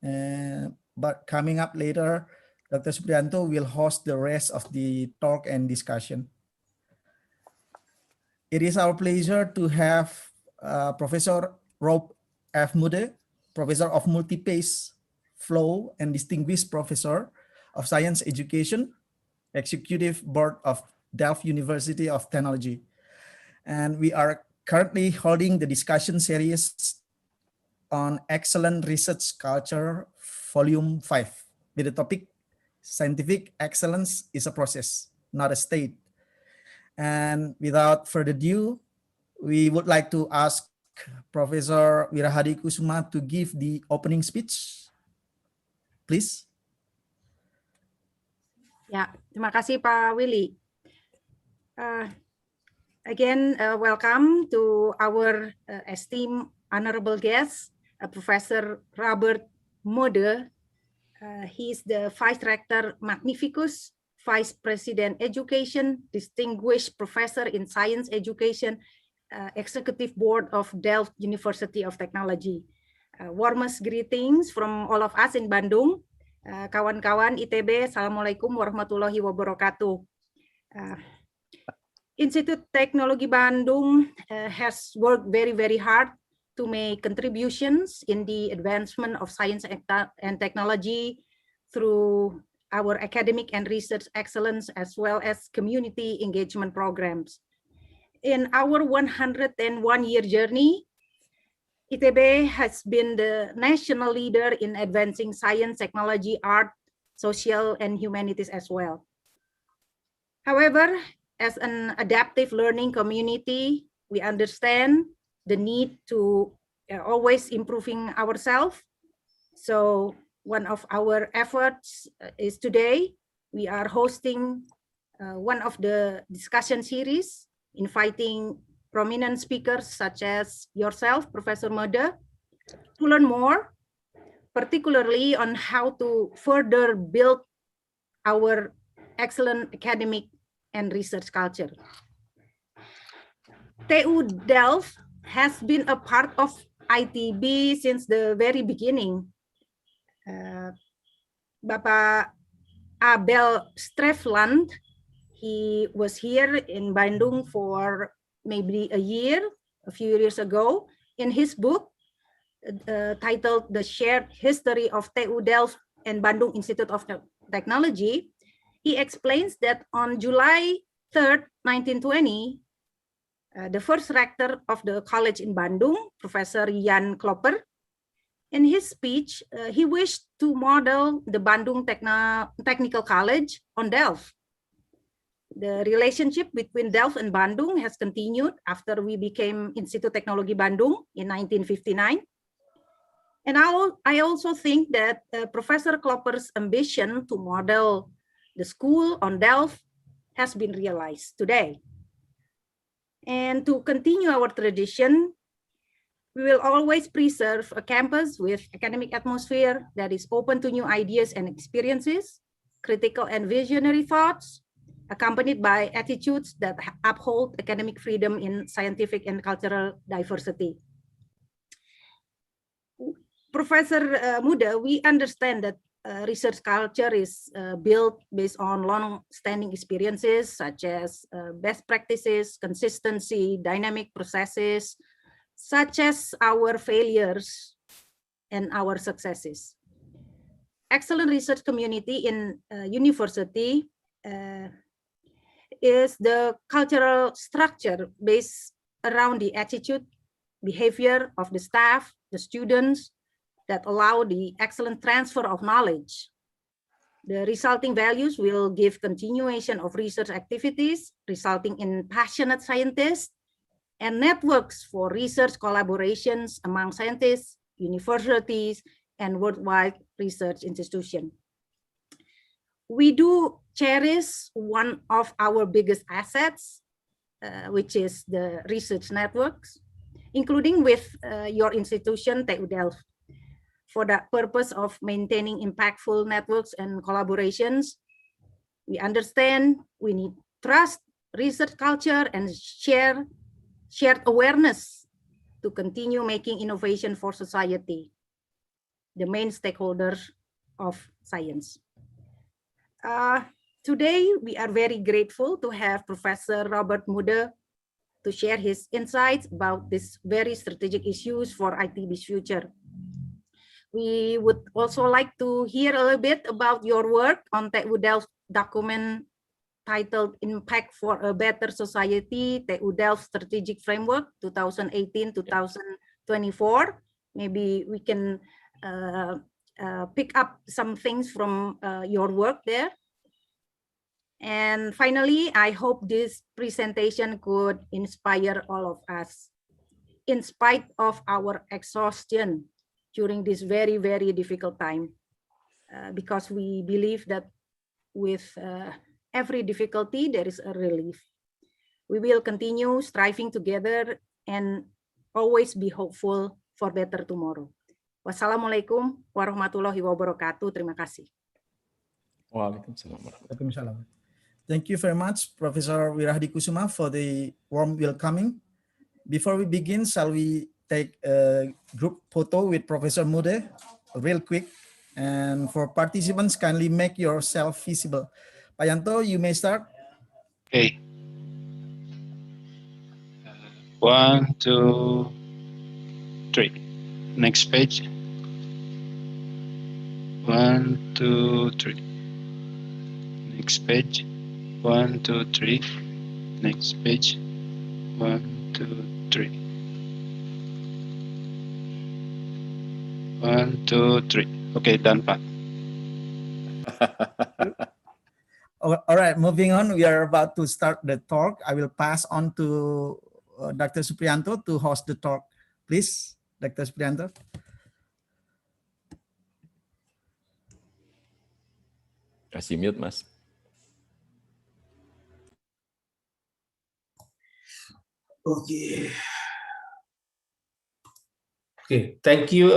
But coming up later, Dr. Suprijanto will host the rest of the talk and discussion. It is our pleasure to have Professor Prof. F. Mudde, Professor of Multiphase Flow and Distinguished Professor of Science Education, Executive Board of Delft University of Technology. And we are currently holding the discussion series on Excellent Research Culture, Volume 5, with the topic, Scientific Excellence is a Process, not a State. And without further ado, we would like to ask Professor Wirahadi Kusuma to give the opening speech. Please. Ya, terima kasih Pak Willy. Again, welcome to our esteemed honorable guest, Professor Robert Mudde. He is the Vice Rector Magnificus, Vice President Education, Distinguished Professor in Science Education, Executive Board of Delft University of Technology. Warmest greetings from all of us in Bandung. Kawan-kawan ITB, Assalamualaikum warahmatullahi wabarakatuh. Institut Teknologi Bandung has worked very hard to make contributions in the advancement of science and technology through our academic and research excellence as well as community engagement programs. In our 101-year journey, ITB has been the national leader in advancing science, technology, art, social, and humanities as well. However, as an adaptive learning community, we understand the need to always improving ourselves. So one of our efforts is today, we are hosting one of the discussion series, inviting prominent speakers such as yourself, Professor Mudde, to learn more, particularly on how to further build our excellent academic and research culture. TU Delft has been a part of ITB since the very beginning. Bapak Abel Strefland, he was here in Bandung for maybe a few years ago. In his book titled The Shared History of TU Delft and Bandung Institute of Technology, he explains that on July 3rd, 1920, the first rector of the college in Bandung, Professor Jan Klopper, in his speech, he wished to model the Bandung Technical College on Delft. The relationship between Delft and Bandung has continued after we became Institut Teknologi Bandung in 1959. And I also think that Professor Klopper's ambition to model the school on Delft has been realized today. And to continue our tradition, we will always preserve a campus with academic atmosphere that is open to new ideas and experiences, critical and visionary thoughts, accompanied by attitudes that uphold academic freedom in scientific and cultural diversity. Professor Mudde, we understand that research culture is built based on long-standing experiences such as best practices, consistency, dynamic processes, such as our failures and our successes. Excellent research community in university is the cultural structure based around the attitude, behavior of the staff, the students, that allow the excellent transfer of knowledge. The resulting values will give continuation of research activities, resulting in passionate scientists and networks for research collaborations among scientists, universities, and worldwide research institutions. We do cherish one of our biggest assets, which is the research networks, including with your institution, TU Delft. For the purpose of maintaining impactful networks and collaborations, we understand we need trust, research culture, and shared awareness to continue making innovation for society. the main stakeholders of science. Today, we are very grateful to have Professor Robert Mudde to share his insights about these very strategic issues for ITB's future. We would also like to hear a little bit about your work on TU Delft document titled Impact for a Better Society, TU Delft Strategic Framework 2018-2024. Maybe we can pick up some things from your work there. And finally, I hope this presentation could inspire all of us, in spite of our exhaustion during this very, very difficult time, because we believe that with every difficulty, there is a relief. We will continue striving together and always be hopeful for better tomorrow. Wassalamualaikum warahmatullahi wabarakatuh. Terima kasih. Waalaikumsalam. Thank you very much, Professor Wirahadi Kusuma, for the warm welcoming. Before we begin, shall we take a group photo with Professor Mudde, real quick? And for participants, kindly make yourself visible. Pak Yanto, you may start. Okay. 1, 2, 3. Next page. 1, 2, 3. Next page. 1, 2, 3. Next page. 1, 2, 3. 1, 2, 3. Okay, done, Pak. All right, moving on. We are about to start the talk. I will pass on to Dr. Suprijanto to host the talk. Please, Dr. Suprijanto. Kasih mute, Mas. Okay. Okay, thank you,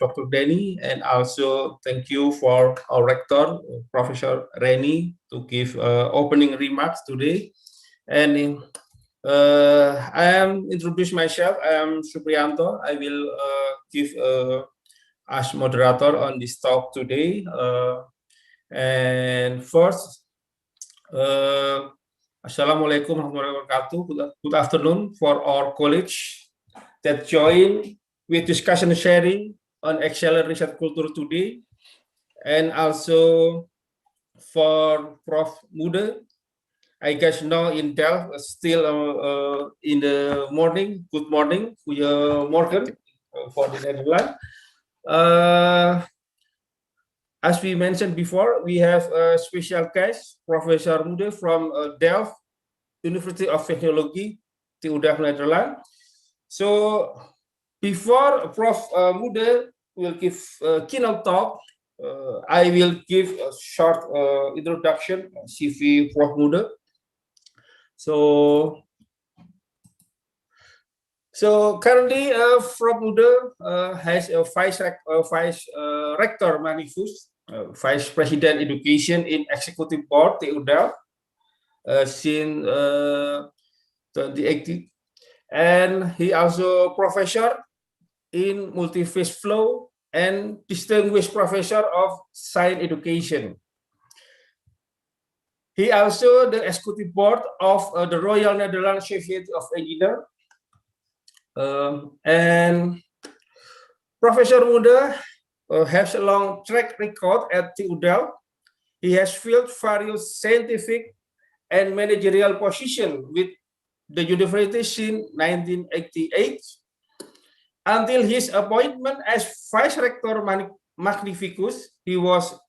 Dr. Denny, and also thank you for our rector, Professor Reni, to give opening remarks today. And I am introduce myself. I am Suprijanto. I will give as moderator on this talk today. And first, Assalamualaikum warahmatullahi wabarakatuh. Good afternoon for our colleagues that join with discussion sharing on accelerated research culture today, and also for Prof. Mudde. I guess now in Delft, still in the morning. Good morning, Goedemorgen for the Netherlands. As we mentioned before, we have a special guest, Professor Mudde from Delft, University of Teknologi, TU Delft, Netherlands. So before Prof. Mudde will give a keynote talk, I will give a short introduction, CV Prof. Mudde. So currently, Prof. Mudde has a vice rector manifest, vice president education in executive board TU Delft since 2018, and he also professor in Multiphase flow and distinguished professor of science education. He also the executive board of the Royal Netherlands Society of Engineers. And Professor Mudde has a long track record at TU Delft. He has filled various scientific and managerial positions with the university since 1988 until his appointment as Vice Rector Magnificus. He was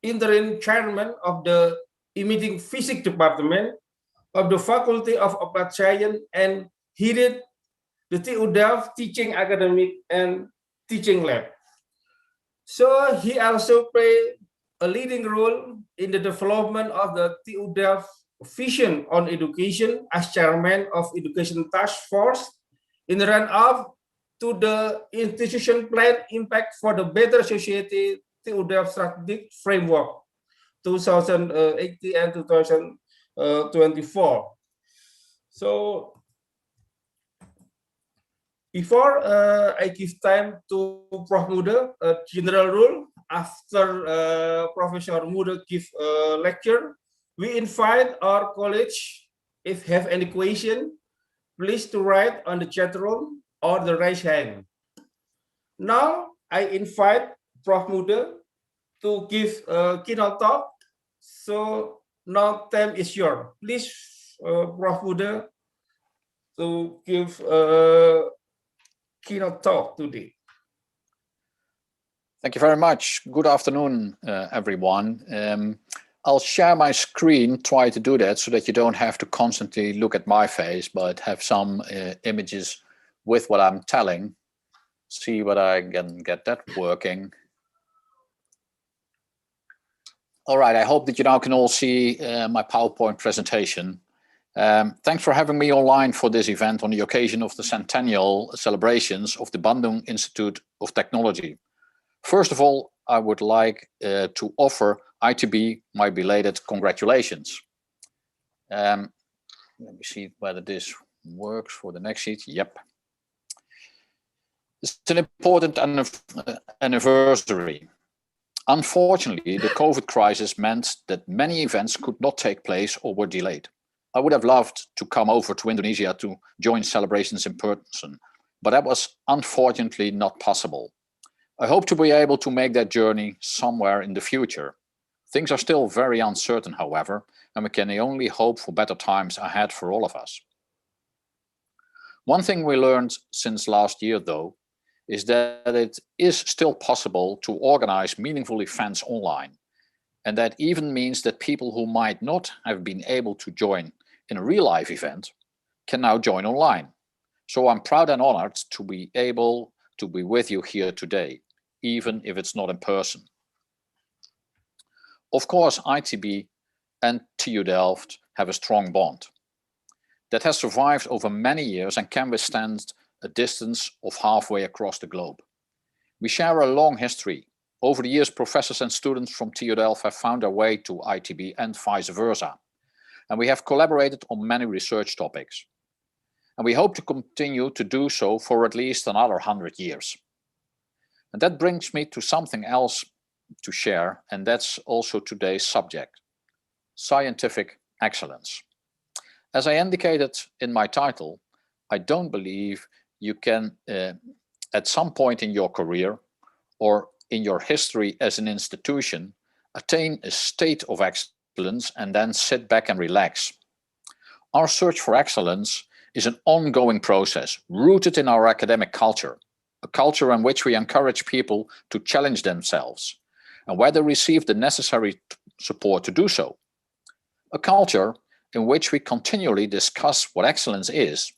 interim chairman of the Imaging Physics Department of the Faculty of Applied Science and headed the TU Delft Teaching Academic and Teaching Lab. So he also played a leading role in the development of the TU Delft vision on education as chairman of Education Task Force in the run-up to the institution plan impact for the better society TU Delft strategic framework 2018 and 2024. So Before I give time to Prof. Mudde, a general rule, after Professor Mudde give a lecture, we invite our college, if have any question, please to write on the chat room or the raise hand. Now I invite Prof. Mudde to give a keynote talk. So now time is yours. Please, Prof. Mudde, to give a keynote talk today. Thank you very much. Good afternoon, everyone. I'll share my screen, try to do that so that you don't have to constantly look at my face, but have some images with what I'm telling. See whether I can get that working. All right, I hope that you now can all see my PowerPoint presentation. Thanks for having me online for this event on the occasion of the centennial celebrations of the Bandung Institute of Technology. First of all, I would like to offer ITB my belated congratulations. Let me see whether this works for the next sheet. Yep. It's an important anniversary. Unfortunately, the COVID crisis meant that many events could not take place or were delayed. I would have loved to come over to Indonesia to join celebrations in person, but that was unfortunately not possible. I hope to be able to make that journey somewhere in the future. Things are still very uncertain, however, and we can only hope for better times ahead for all of us. One thing we learned since last year, though, is that it is still possible to organize meaningful events online. And that even means that people who might not have been able to join in a real-life event can now join online. So I'm proud and honored to be able to be with you here today, even if it's not in person. Of course, ITB and TU Delft have a strong bond that has survived over many years and can withstand a distance of halfway across the globe. We share a long history. Over the years, professors and students from TU Delft have found their way to ITB and vice versa. And we have collaborated on many research topics. And we hope to continue to do so for at least another 100 years. And that brings me to something else to share, and that's also today's subject: scientific excellence. As I indicated in my title, I don't believe you can, at some point in your career or in your history as an institution, attain a state of excellence and then sit back and relax. Our search for excellence is an ongoing process rooted in our academic culture, a culture in which we encourage people to challenge themselves and where they receive the necessary support to do so. A culture in which we continually discuss what excellence is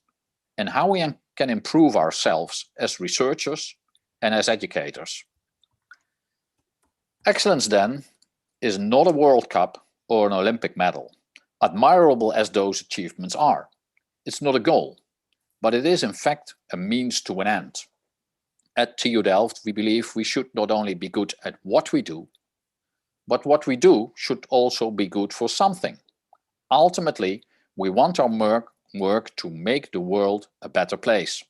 and how we can improve ourselves as researchers and as educators. Excellence, then, is not a World Cup or an Olympic medal, admirable as those achievements are. It's not a goal, but it is in fact a means to an end. At TU Delft, we believe we should not only be good at what we do, but what we do should also be good for something. Ultimately, we want our work to make the world a better place.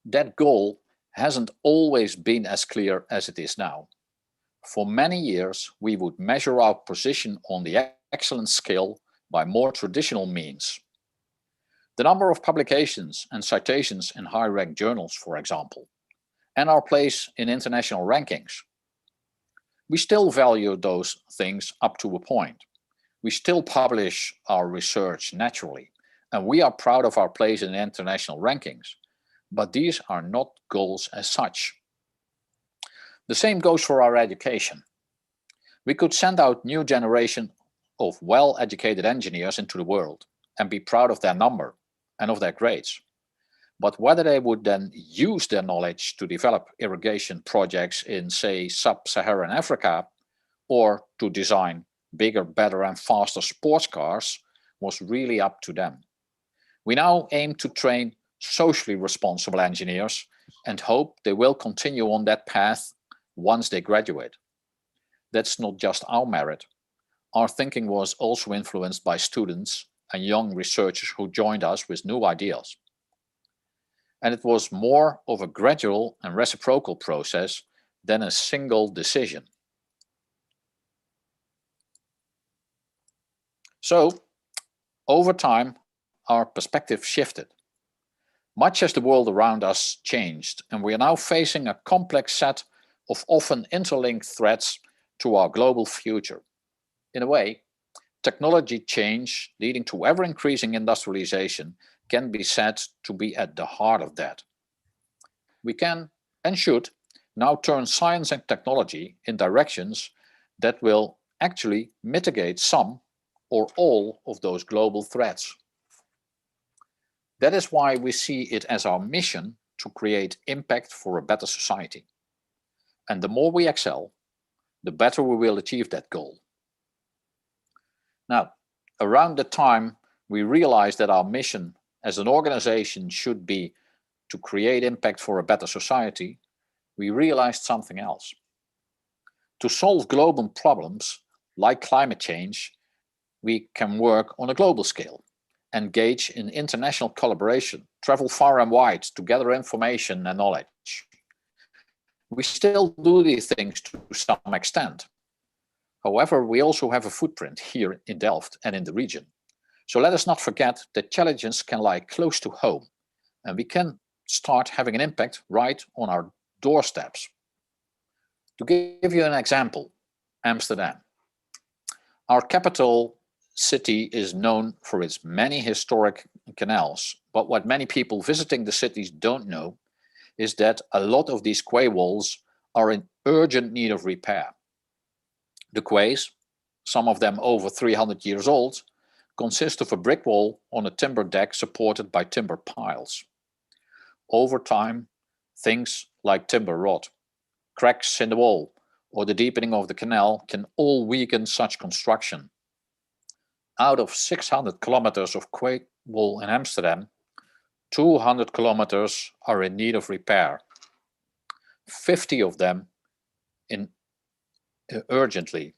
That goal hasn't always been as clear as it is now. For many years, we would measure our position on the excellence scale by more traditional means. The number of publications and citations in high-ranked journals, for example, and our place in international rankings. We still value those things up to a point. We still publish our research naturally, and we are proud of our place in international rankings, but these are not goals as such. The same goes for our education. We could send out new generation of well-educated engineers into the world and be proud of their number and of their grades. But whether they would then use their knowledge to develop irrigation projects in, say, sub-Saharan Africa, or to design bigger, better and faster sports cars was really up to them. We now aim to train socially responsible engineers and hope they will continue on that path once they graduate. That's not just our merit. Our thinking was also influenced by students and young researchers who joined us with new ideas. and it was more of a gradual and reciprocal process than a single decision. So, over time, our perspective shifted. Much as the world around us changed, and we are now facing a complex set of often interlinked threats to our global future. In a way, technology change leading to ever-increasing industrialization can be said to be at the heart of that. We can and should now turn science and technology in directions that will actually mitigate some or all of those global threats. That is why we see it as our mission to create impact for a better society. And the more we excel, the better we will achieve that goal. Now, around the time we realized that our mission as an organization should be to create impact for a better society, we realized something else. To solve global problems like climate change, we can work on a global scale, engage in international collaboration, travel far and wide to gather information and knowledge. We still do these things to some extent. However, we also have a footprint here in Delft and in the region. So let us not forget that challenges can lie close to home, and we can start having an impact right on our doorsteps. To give you an example, Amsterdam. Our capital city is known for its many historic canals, but what many people visiting the cities don't know is that a lot of these quay walls are in urgent need of repair. The quays, some of them over 300 years old, consist of a brick wall on a timber deck supported by timber piles. Over time, things like timber rot, cracks in the wall, or the deepening of the canal can all weaken such construction. Out of 600 kilometers of quay wall in Amsterdam, 200 kilometers are in need of repair, 50 of them urgently.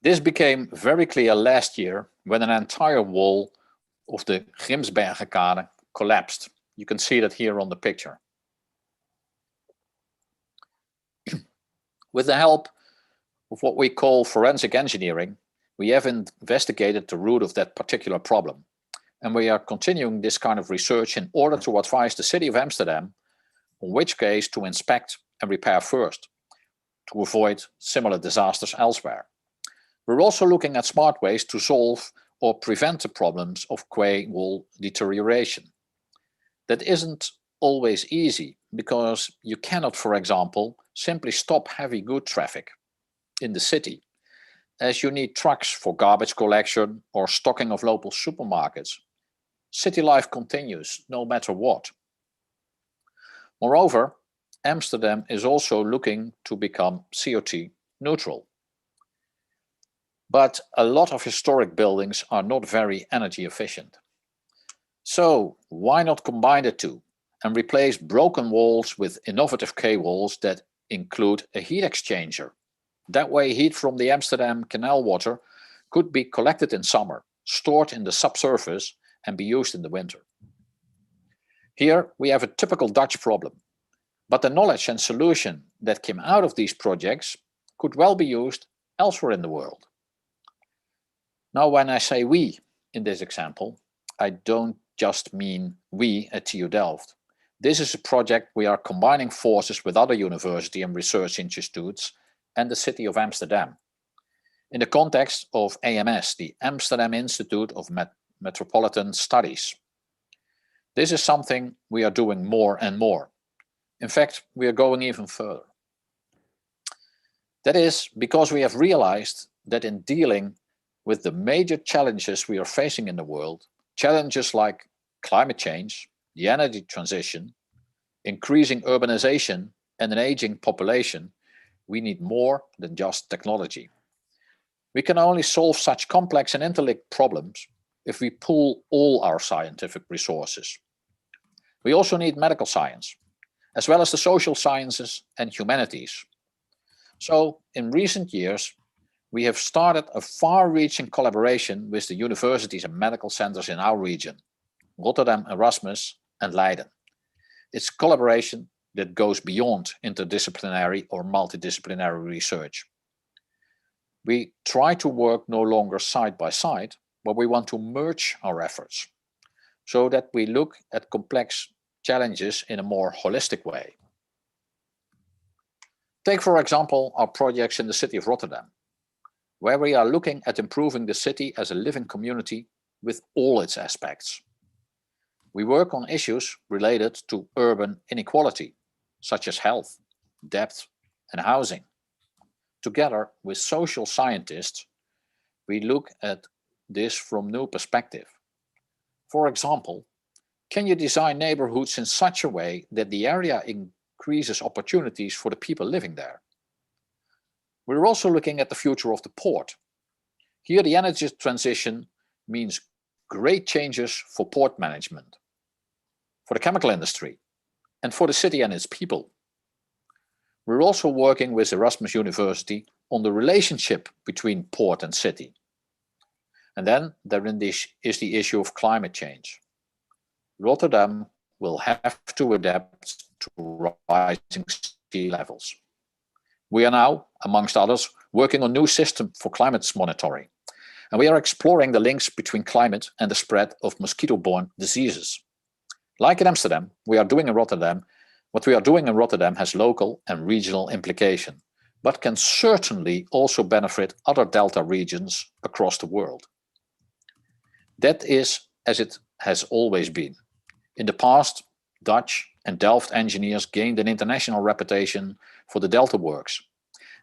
This became very clear last year when an entire wall of the Grimsbergenkade collapsed. You can see that here on the picture. With the help of what we call forensic engineering, we have investigated the root of that particular problem. And we are continuing this kind of research in order to advise the city of Amsterdam on which case to inspect and repair first, to avoid similar disasters elsewhere. We're also looking at smart ways to solve or prevent the problems of quay wall deterioration. That isn't always easy because you cannot, for example, simply stop heavy good traffic in the city, as you need trucks for garbage collection or stocking of local supermarkets. City life continues no matter what. Moreover, Amsterdam is also looking to become CO2 neutral. But a lot of historic buildings are not very energy efficient. So why not combine the two and replace broken walls with innovative quay walls that include a heat exchanger? That way heat from the Amsterdam canal water could be collected in summer, stored in the subsurface and be used in the winter. Here we have a typical Dutch problem, but the knowledge and solution that came out of these projects could well be used elsewhere in the world. Now, when I say we in this example, I don't just mean we at TU Delft. This is a project we are combining forces with other university and research institutes and the city of Amsterdam. In the context of AMS, the Amsterdam Institute of Metropolitan Studies. This is something we are doing more and more. In fact, we are going even further. That is because we have realized that in dealing with the major challenges we are facing in the world, challenges like climate change, the energy transition, increasing urbanization, and an aging population, we need more than just technology. We can only solve such complex and interlinked problems if we pool all our scientific resources. We also need medical science, as well as the social sciences and humanities. So, in recent years, we have started a far-reaching collaboration with the universities and medical centers in our region, Rotterdam, Erasmus, and Leiden. It's collaboration that goes beyond interdisciplinary or multidisciplinary research. We try to work no longer side by side, but we want to merge our efforts so that we look at complex challenges in a more holistic way. Take, for example, our projects in the city of Rotterdam, where we are looking at improving the city as a living community with all its aspects. We work on issues related to urban inequality, such as health, debt, and housing. Together with social scientists, we look at this from new perspective. For example, can you design neighborhoods in such a way that the area increases opportunities for the people living there? We're also looking at the future of the port. Here, the energy transition means great changes for port management, for the chemical industry, and for the city and its people. We're also working with Erasmus University on the relationship between port and city. And then there is the issue of climate change. Rotterdam will have to adapt to rising sea levels. We are now, amongst others, working on a new system for climate monitoring. And we are exploring the links between climate and the spread of mosquito-borne diseases. Like in Amsterdam, what we are doing in Rotterdam has local and regional implication, but can certainly also benefit other Delta regions across the world. That is as it has always been. In the past, Dutch and Delft engineers gained an international reputation for the Delta works,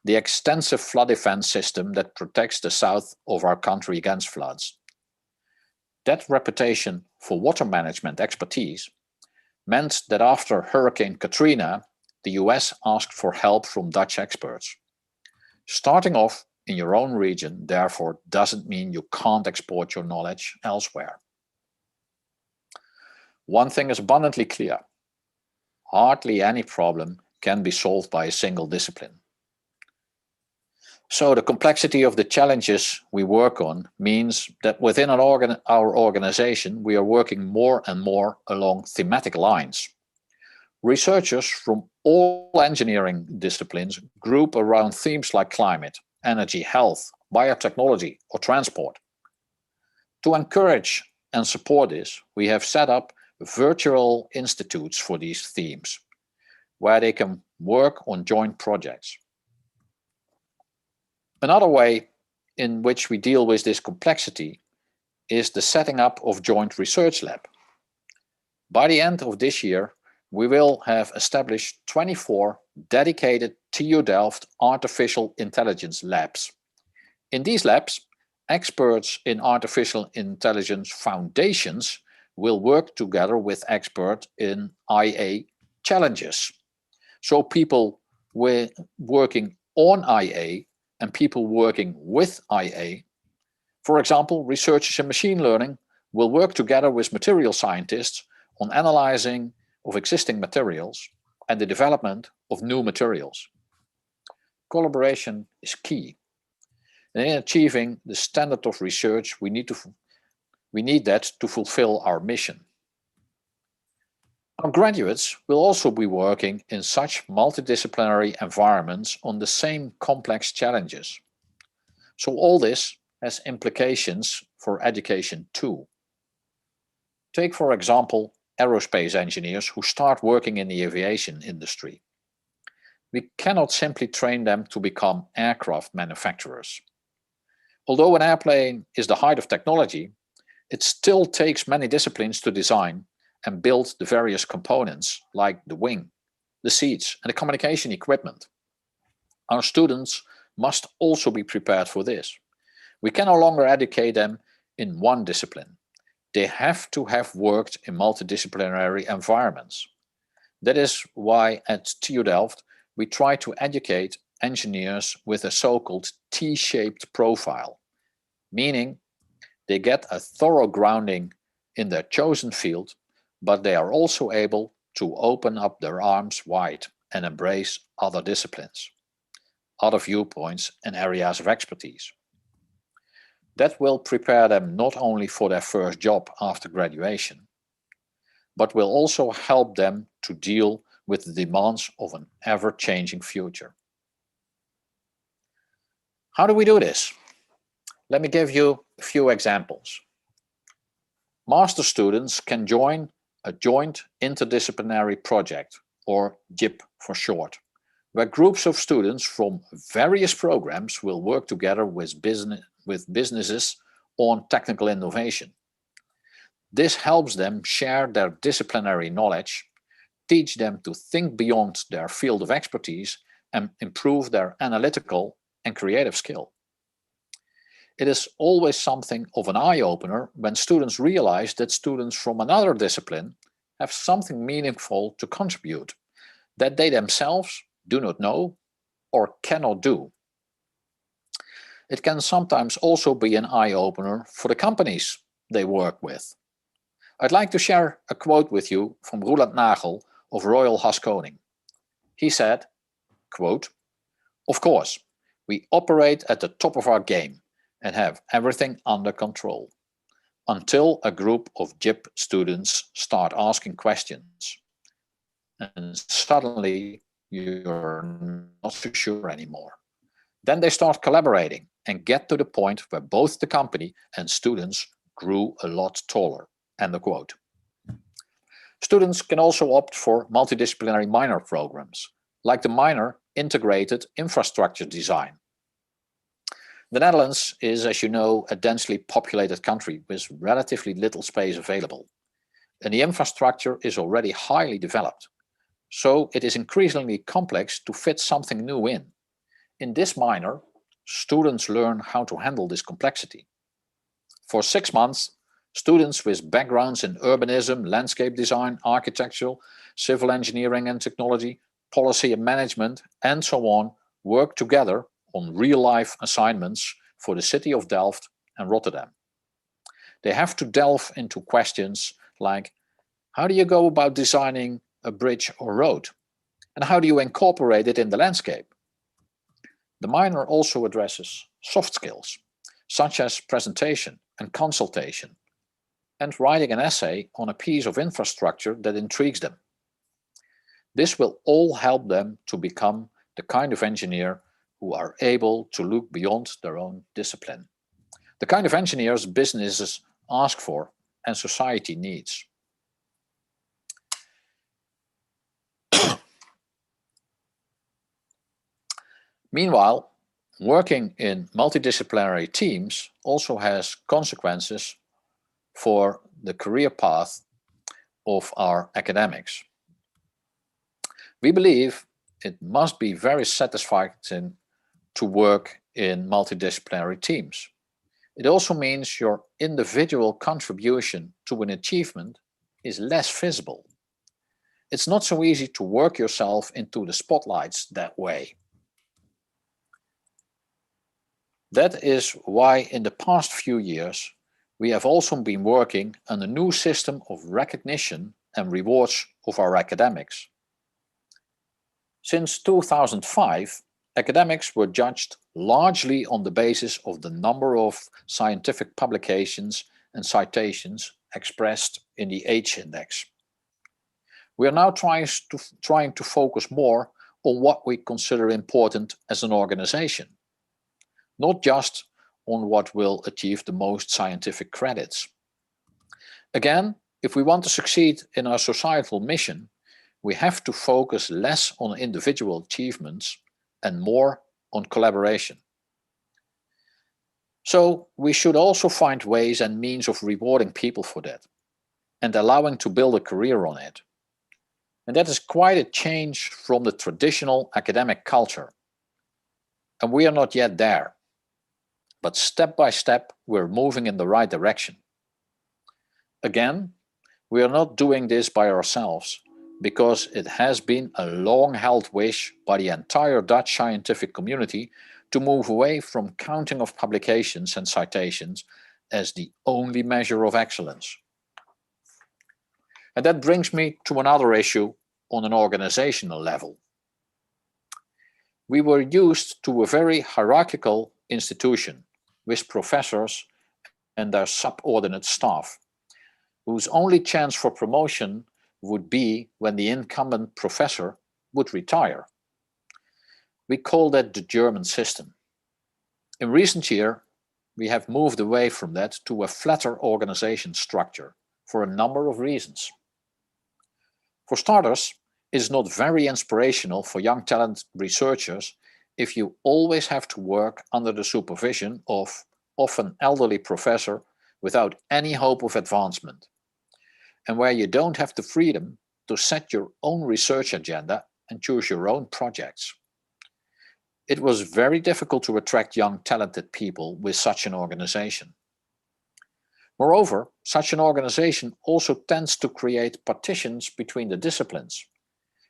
the extensive flood defense system that protects the south of our country against floods. That reputation for water management expertise meant that after Hurricane Katrina, the US asked for help from Dutch experts. Starting off in your own region, therefore, doesn't mean you can't export your knowledge elsewhere. One thing is abundantly clear. Hardly any problem can be solved by a single discipline. So the complexity of the challenges we work on means that within our organization, we are working more and more along thematic lines. Researchers from all engineering disciplines group around themes like climate, energy, health, biotechnology, or transport. To encourage and support this, we have set up virtual institutes for these themes, where they can work on joint projects. Another way in which we deal with this complexity is the setting up of joint research lab. By the end of this year, we will have established 24 dedicated TU Delft artificial intelligence labs. In these labs, experts in artificial intelligence foundations will work together with experts in IA challenges. So people working on IA and people working with IA, for example, researchers in machine learning will work together with material scientists on analyzing of existing materials and the development of new materials. Collaboration is key. And in achieving the standard of research, we need that to fulfill our mission. Our graduates will also be working in such multidisciplinary environments on the same complex challenges. So all this has implications for education too. Take, for example, aerospace engineers who start working in the aviation industry. We cannot simply train them to become aircraft manufacturers. Although an airplane is the height of technology, it still takes many disciplines to design and build the various components like the wing, the seats, and the communication equipment. Our students must also be prepared for this. We can no longer educate them in one discipline. They have to have worked in multidisciplinary environments. That is why at TU Delft, we try to educate engineers with a so-called T-shaped profile, meaning they get a thorough grounding in their chosen field, but they are also able to open up their arms wide and embrace other disciplines. other viewpoints and areas of expertise. That will prepare them not only for their first job after graduation, but will also help them to deal with the demands of an ever-changing future. How do we do this? Let me give you a few examples. Master students can join a joint interdisciplinary project, or JIP for short, where groups of students from various programs will work together with businesses on technical innovation. This helps them share their disciplinary knowledge, teach them to think beyond their field of expertise, and improve their analytical and creative skill. It is always something of an eye-opener when students realize that students from another discipline have something meaningful to contribute that they themselves do not know or cannot do. It can sometimes also be an eye-opener for the companies they work with. I'd like to share a quote with you from Roland Nagel of Royal Haskoning. He said, quote, "Of course, we operate at the top of our game and have everything under control, until a group of JIP students start asking questions. And suddenly you're not so sure anymore. Then they start collaborating and get to the point where both the company and students grew a lot taller." End of quote. Students can also opt for multidisciplinary minor programs, like the minor Integrated Infrastructure Design. The Netherlands is, as you know, a densely populated country with relatively little space available, and the infrastructure is already highly developed, so it is increasingly complex to fit something new in. In this minor, students learn how to handle this complexity. For 6 months, students with backgrounds in urbanism, landscape design, architectural, civil engineering and technology, policy and management, and so on, work together on real-life assignments for the city of Delft and Rotterdam. They have to delve into questions like, how do you go about designing a bridge or road? And how do you incorporate it in the landscape? The minor also addresses soft skills, such as presentation and consultation, and writing an essay on a piece of infrastructure that intrigues them. This will all help them to become the kind of engineer who are able to look beyond their own discipline. The kind of engineers businesses ask for and society needs. Meanwhile, working in multidisciplinary teams also has consequences for the career path of our academics. We believe it must be very satisfying to work in multidisciplinary teams. It also means your individual contribution to an achievement is less visible. It's not so easy to work yourself into the spotlights that way. That is why in the past few years, we have also been working on a new system of recognition and rewards of our academics. Since 2005, academics were judged largely on the basis of the number of scientific publications and citations expressed in the H index. We are now trying to focus more on what we consider important as an organization, not just on what will achieve the most scientific credits. Again, if we want to succeed in our societal mission, we have to focus less on individual achievements and more on collaboration. So we should also find ways and means of rewarding people for that and allowing to build a career on it. And that is quite a change from the traditional academic culture. And we are not yet there. But step by step, we're moving in the right direction. Again, we are not doing this by ourselves, because it has been a long-held wish by the entire Dutch scientific community to move away from counting of publications and citations as the only measure of excellence. And that brings me to another issue on an organizational level. we were used to a very hierarchical institution with professors and their subordinate staff, whose only chance for promotion would be when the incumbent professor would retire. We call that the German system. In recent years, we have moved away from that to a flatter organization structure for a number of reasons. For starters, it's not very inspirational for young talented researchers if you always have to work under the supervision of an elderly professor without any hope of advancement, and where you don't have the freedom to set your own research agenda and choose your own projects. It was very difficult to attract young talented people with such an organization. Moreover, such an organization also tends to create partitions between the disciplines,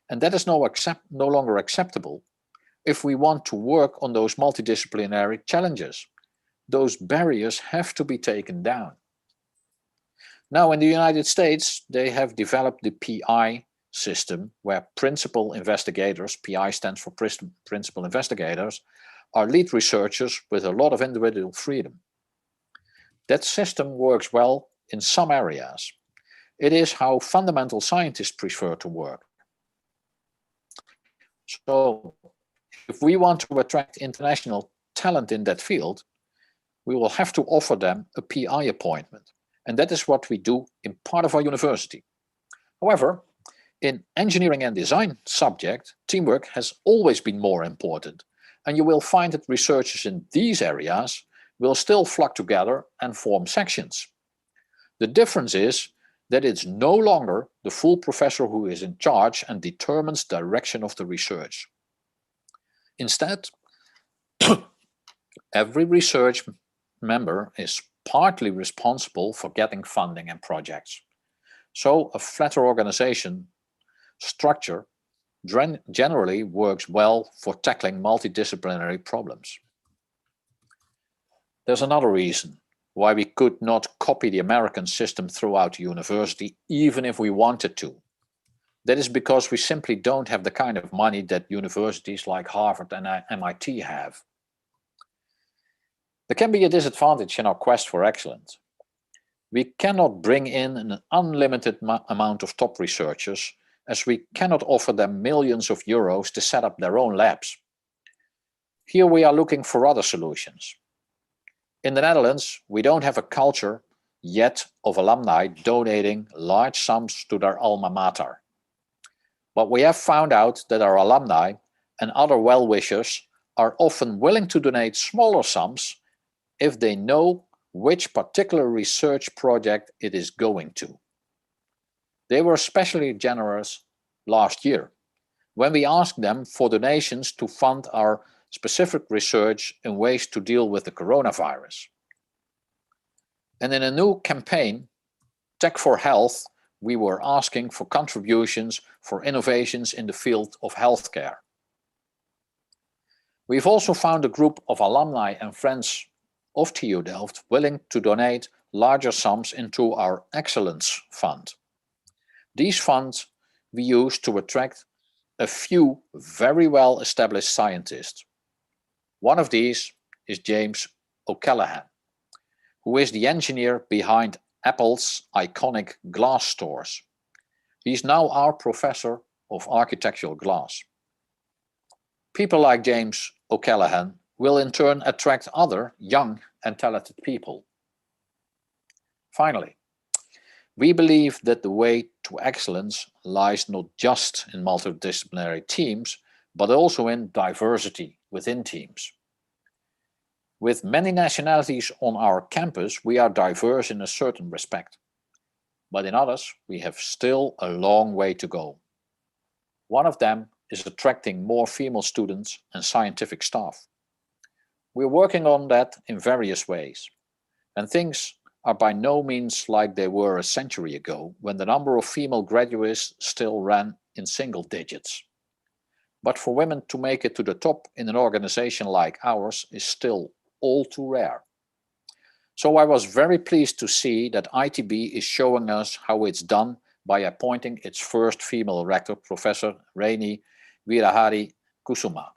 and that is no longer acceptable if we want to work on those multidisciplinary challenges. Those barriers have to be taken down. Now, in the United States, they have developed the PI system, where principal investigators, PI stands for principal investigators, are lead researchers with a lot of individual freedom. That system works well in some areas. It is how fundamental scientists prefer to work. So, if we want to attract international talent in that field, we will have to offer them a PI appointment. And that is what we do in part of our university. However, in engineering and design subject, teamwork has always been more important. And you will find that researchers in these areas will still flock together and form sections. The difference is that it's no longer the full professor who is in charge and determines the direction of the research. Instead, every research member is partly responsible for getting funding and projects. So a flatter organization structure generally works well for tackling multidisciplinary problems. There's another reason why we could not copy the American system throughout the university, even if we wanted to. That is because we simply don't have the kind of money that universities like Harvard and MIT have. There can be a disadvantage in our quest for excellence. We cannot bring in an unlimited amount of top researchers, as we cannot offer them millions of euros to set up their own labs. Here we are looking for other solutions. In the Netherlands, we don't have a culture yet of alumni donating large sums to their alma mater. But we have found out that our alumni and other well-wishers are often willing to donate smaller sums if they know which particular research project it is going to. They were especially generous last year when we asked them for donations to fund our specific research in ways to deal with the coronavirus. And in a new campaign, Tech for Health, we were asking for contributions for innovations in the field of healthcare. We've also found a group of alumni and friends of TU Delft willing to donate larger sums into our Excellence Fund. These funds we use to attract a few very well-established scientists. One of these is James O'Callaghan, who is the engineer behind Apple's iconic glass stores. He's now our professor of architectural glass. People like James O'Callaghan will in turn attract other young and talented people. Finally, we believe that the way to excellence lies not just in multidisciplinary teams, but also in diversity within teams. With many nationalities on our campus, we are diverse in a certain respect, but in others, we have still a long way to go. One of them is attracting more female students and scientific staff. We're working on that in various ways, and things are by no means like they were a century ago, when the number of female graduates still ran in single digits. But for women to make it to the top in an organization like ours is still all too rare. So I was very pleased to see that ITB is showing us how it's done by appointing its first female rector, Professor Reni Virahari Kusuma.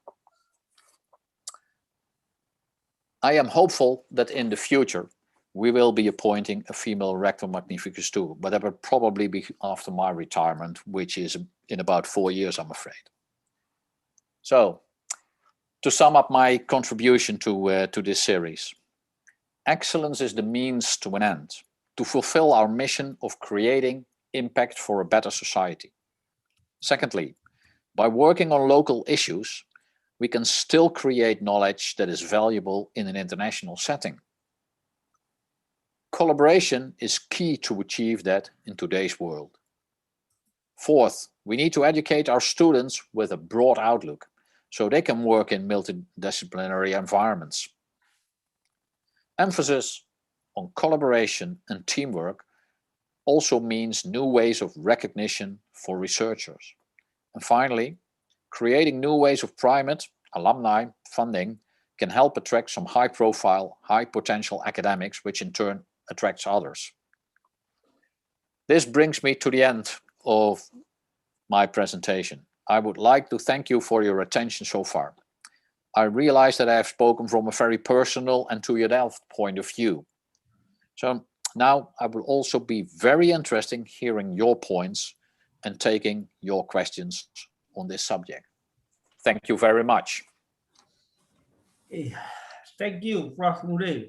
I am hopeful that in the future, we will be appointing a female rector magnificus too, but that will probably be after my retirement, which is in about 4 years, I'm afraid. So, to sum up my contribution to this series, excellence is the means to an end, to fulfill our mission of creating impact for a better society. Secondly, by working on local issues, we can still create knowledge that is valuable in an international setting. Collaboration is key to achieve that in today's world. Fourth, we need to educate our students with a broad outlook so they can work in multidisciplinary environments. Emphasis on collaboration and teamwork also means new ways of recognition for researchers. And finally, creating new ways of primate, alumni, funding can help attract some high-profile, high-potential academics, which in turn attracts others. This brings me to the end of my presentation. I would like to thank you for your attention so far. I realize that I have spoken from a very personal and TU Delft point of view. So now I will also be very interested in hearing your points and taking your questions on this subject. Thank you very much. Thank you, Prof. Mudde,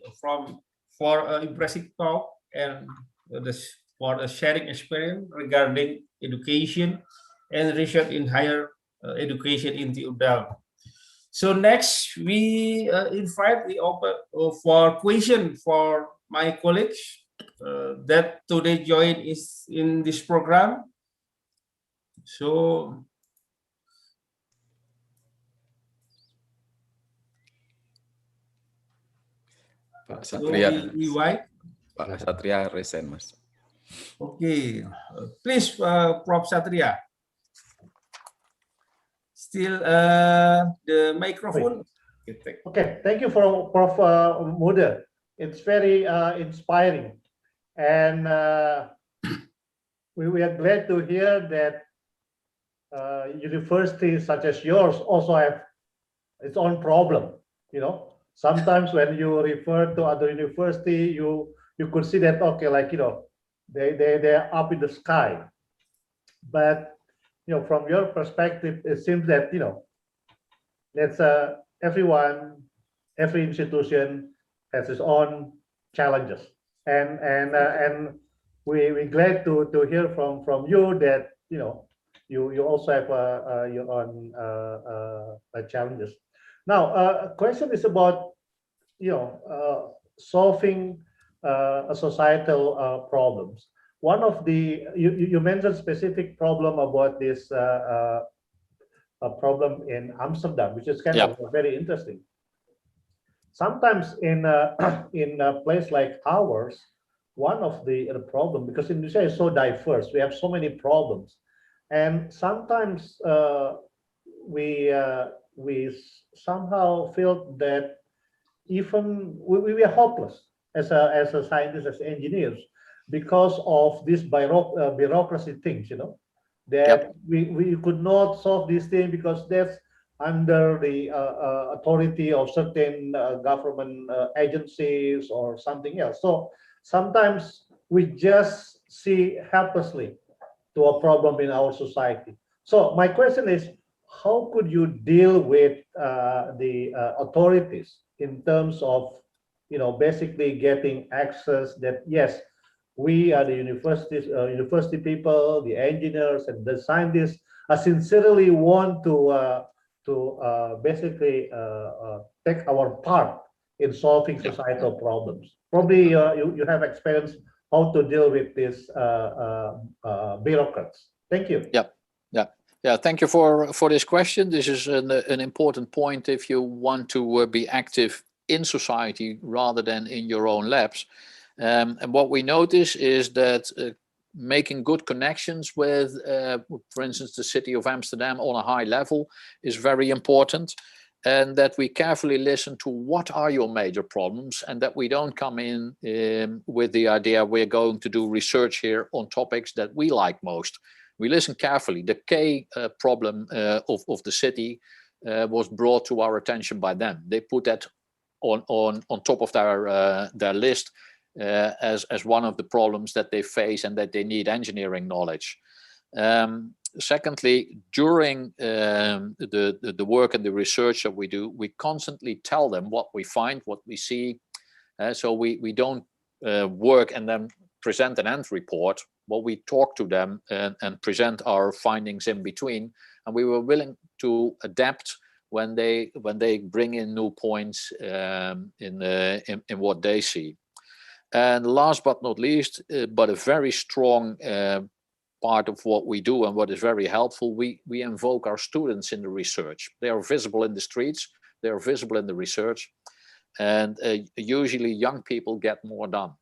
for an impressive talk and for the sharing experience regarding education and research in higher education in TU Delft. So next, we invite the open for question for my colleagues that today join is in this program. So Pak Satria, Pak Satria resign, Mas. Okay, please, Prof. Satria. Still the microphone. Okay, thank you for Prof. Mudde. It's very inspiring, and we are glad to hear that universities such as yours also have its own problem. You know, sometimes when you refer to other university, you could see that, okay, like, you know, they're up in the sky, but you know, from your perspective, it seems that, you know, that's every institution has its own challenges, and we're glad to hear from you that, you know, you also have your own challenges. Now, a question is about, you know, solving societal problems. One of the you mentioned specific problem about this a problem in Amsterdam, which is kind of very interesting. Sometimes in a place like ours, one of the problem, because Indonesia is so diverse, we have so many problems, and sometimes we somehow feel that even we are hopeless as a scientist, as engineers, because of this bureaucracy things, you know, that we could not solve this thing because that's under the authority of certain government agencies or something else. So sometimes we just see helplessly to a problem in our society. So my question is, how could you deal with the authorities in terms of, you know, basically getting access that, yes, we are the university people, the engineers and the scientists sincerely want to basically take our part in solving societal problems. Probably you have experience how to deal with these bureaucrats. Thank you. Yeah. Thank you for this question. This is an important point if you want to be active in society rather than in your own labs. And what we notice is that making good connections with, for instance, the city of Amsterdam on a high level is very important, and that we carefully listen to what are your major problems, and that we don't come in with the idea we're going to do research here on topics that we like most. We listen carefully. The K problem of the city was brought to our attention by them. They put that on top of their list as one of the problems that they face and that they need engineering knowledge. Secondly, during the work and the research that we do, we constantly tell them what we find, what we see. So we don't work and then present an end report. Well, we talk to them and present our findings in between, and we were willing to adapt when they bring in new points in what they see. And last but not least, but a very strong part of what we do and what is very helpful, we invoke our students in the research. They are visible in the streets, they are visible in the research, and usually young people get more done.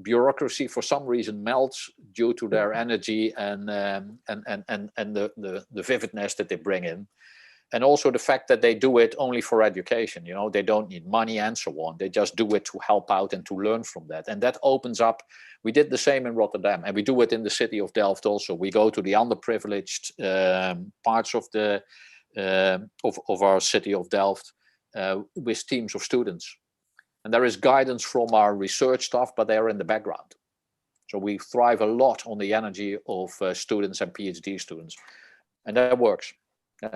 Bureaucracy for some reason melts due to their energy and the vividness that they bring in, and also the fact that they do it only for education. You know, they don't need money and so on. They just do it to help out and to learn from that, and that opens up. We did the same in Rotterdam, and we do it in the city of Delft also. We go to the underprivileged parts of the of our city of Delft with teams of students. And there is guidance from our research staff, but they are in the background. So we thrive a lot on the energy of students and PhD students. And that works.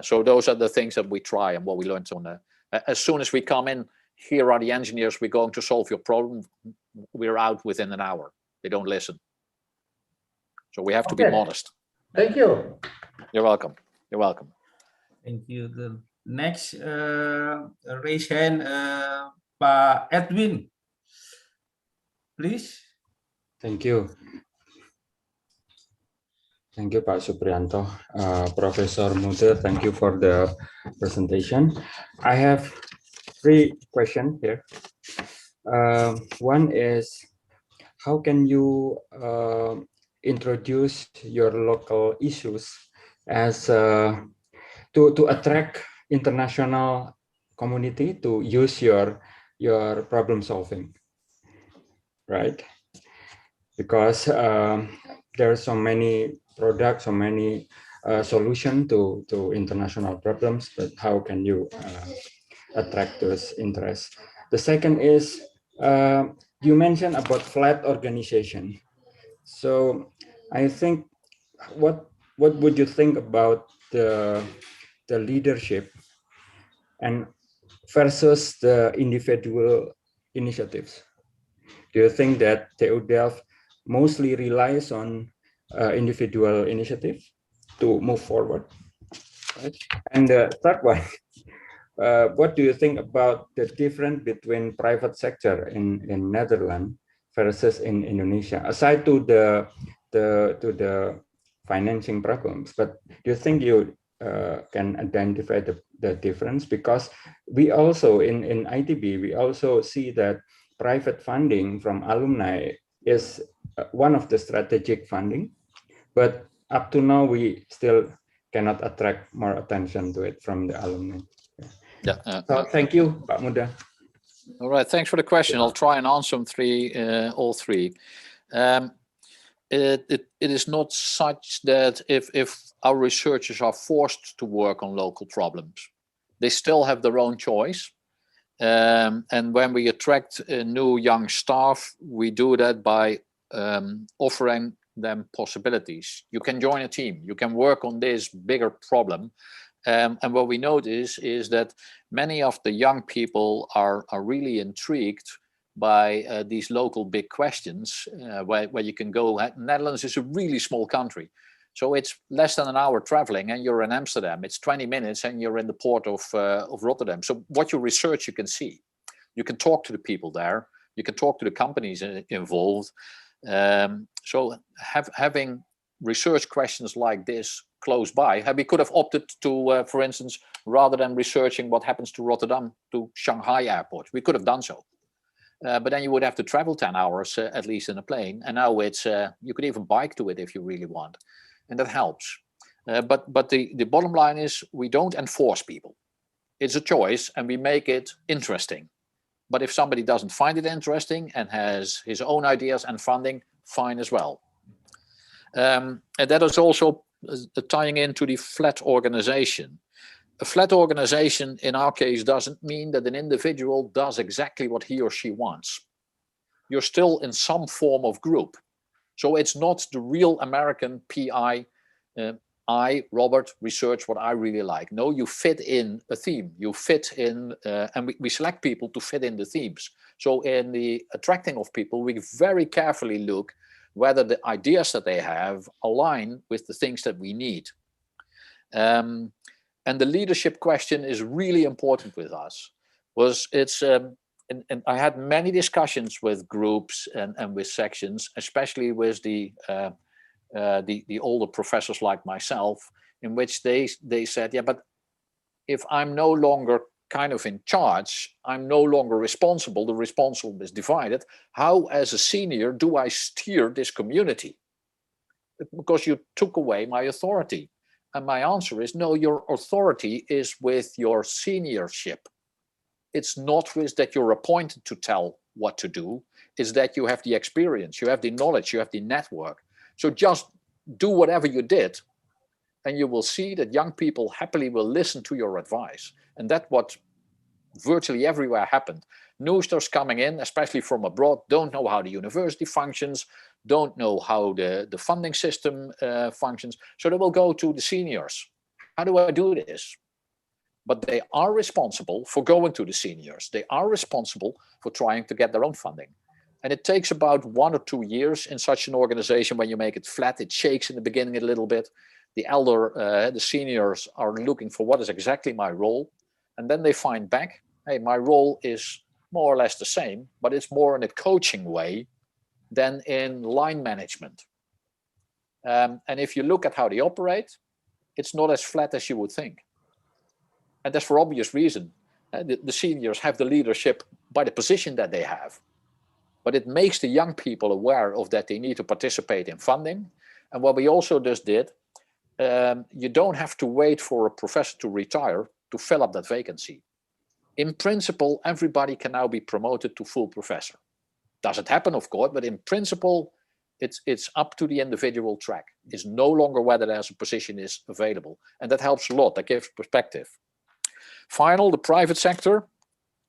So those are the things that we try and what we learned on. As soon as we come in, here are the engineers, we're going to solve your problem. We're out within an hour. They don't listen. So we have to be modest. Thank you. You're welcome. You're welcome. Thank you. The next raise hand, Pak Edwin, please. Thank you. Thank you, Pak Suprijanto. Professor Mudde, thank you for the presentation. I have 3 questions here. One is, how can you introduce your local issues as to attract international community to use your problem solving, right? Because there are so many products, so many solutions to international problems, but how can you attract those interests? The second is, you mentioned about flat organization. So I think, what would you think about the leadership and versus the individual initiatives? Do you think that TU Delft mostly relies on individual initiative to move forward? Right? And the third one, what do you think about the difference between private sector in Netherlands versus in Indonesia, aside to the financing problems? But do you think you can identify the difference? Because we also in ITB, we also see that private funding from alumni is one of the strategic funding, but up to now we still cannot attract more attention to it from the alumni. So thank you, Pak Mudde. All right, thanks for the question. I'll try and answer them all three. It is not such that if our researchers are forced to work on local problems, they still have their own choice. And when we attract new young staff, we do that by offering them possibilities. You can join a team, you can work on this bigger problem. And what we notice is that many of the young people are really intrigued by these local big questions where you can go. Netherlands is a really small country. So it's less than an hour traveling and you're in Amsterdam. It's 20 minutes and you're in the port of Rotterdam. So what you research, you can see. You can talk to the people there. You can talk to the companies involved. So having research questions like this close by, we could have opted to, for instance, rather than researching what happens to Rotterdam, to Shanghai airport. We could have done so. But then you would have to travel 10 hours at least in a plane. And now it's, you could even bike to it if you really want. And that helps. But the bottom line is we don't enforce people. It's a choice and we make it interesting. But if somebody doesn't find it interesting and has his own ideas and funding, fine as well. And that is also tying into the flat organization. A flat organization in our case doesn't mean that an individual does exactly what he or she wants. You're still in some form of group. So it's not the real American PI, I, Robert, research what I really like. No, you fit in a theme. You fit in, and we select people to fit in the themes. So in the attracting of people, we very carefully look whether the ideas that they have align with the things that we need. And the leadership question is really important with us. And I had many discussions with groups and with sections, especially with the older professors like myself, in which they said, yeah, but if I'm no longer kind of in charge, I'm no longer responsible, the responsible is divided, how as a senior do I steer this community? Because you took away my authority. And my answer is, no, your authority is with your seniorship. It's not with that you're appointed to tell what to do, it's that you have the experience, you have the knowledge, you have the network. So just do whatever you did, and you will see that young people happily will listen to your advice. And that's what virtually everywhere happened. Newsters coming in, especially from abroad, don't know how the university functions, don't know how the funding system functions. So they will go to the seniors. How do I do this? But they are responsible for going to the seniors. They are responsible for trying to get their own funding. And it takes about 1 or 2 years in such an organization. When you make it flat, it shakes in the beginning a little bit. The seniors are looking for what is exactly my role. And then they find back, hey, my role is more or less the same, but it's more in a coaching way than in line management. And if you look at how they operate, it's not as flat as you would think. And that's for obvious reason. The seniors have the leadership by the position that they have. But it makes the young people aware of that they need to participate in funding. And what we also just did, you don't have to wait for a professor to retire to fill up that vacancy. In principle, everybody can now be promoted to full professor. Doesn't happen, of course, but in principle, it's up to the individual track. It's no longer whether there's a position is available. And that helps a lot, that gives perspective. Final, the private sector.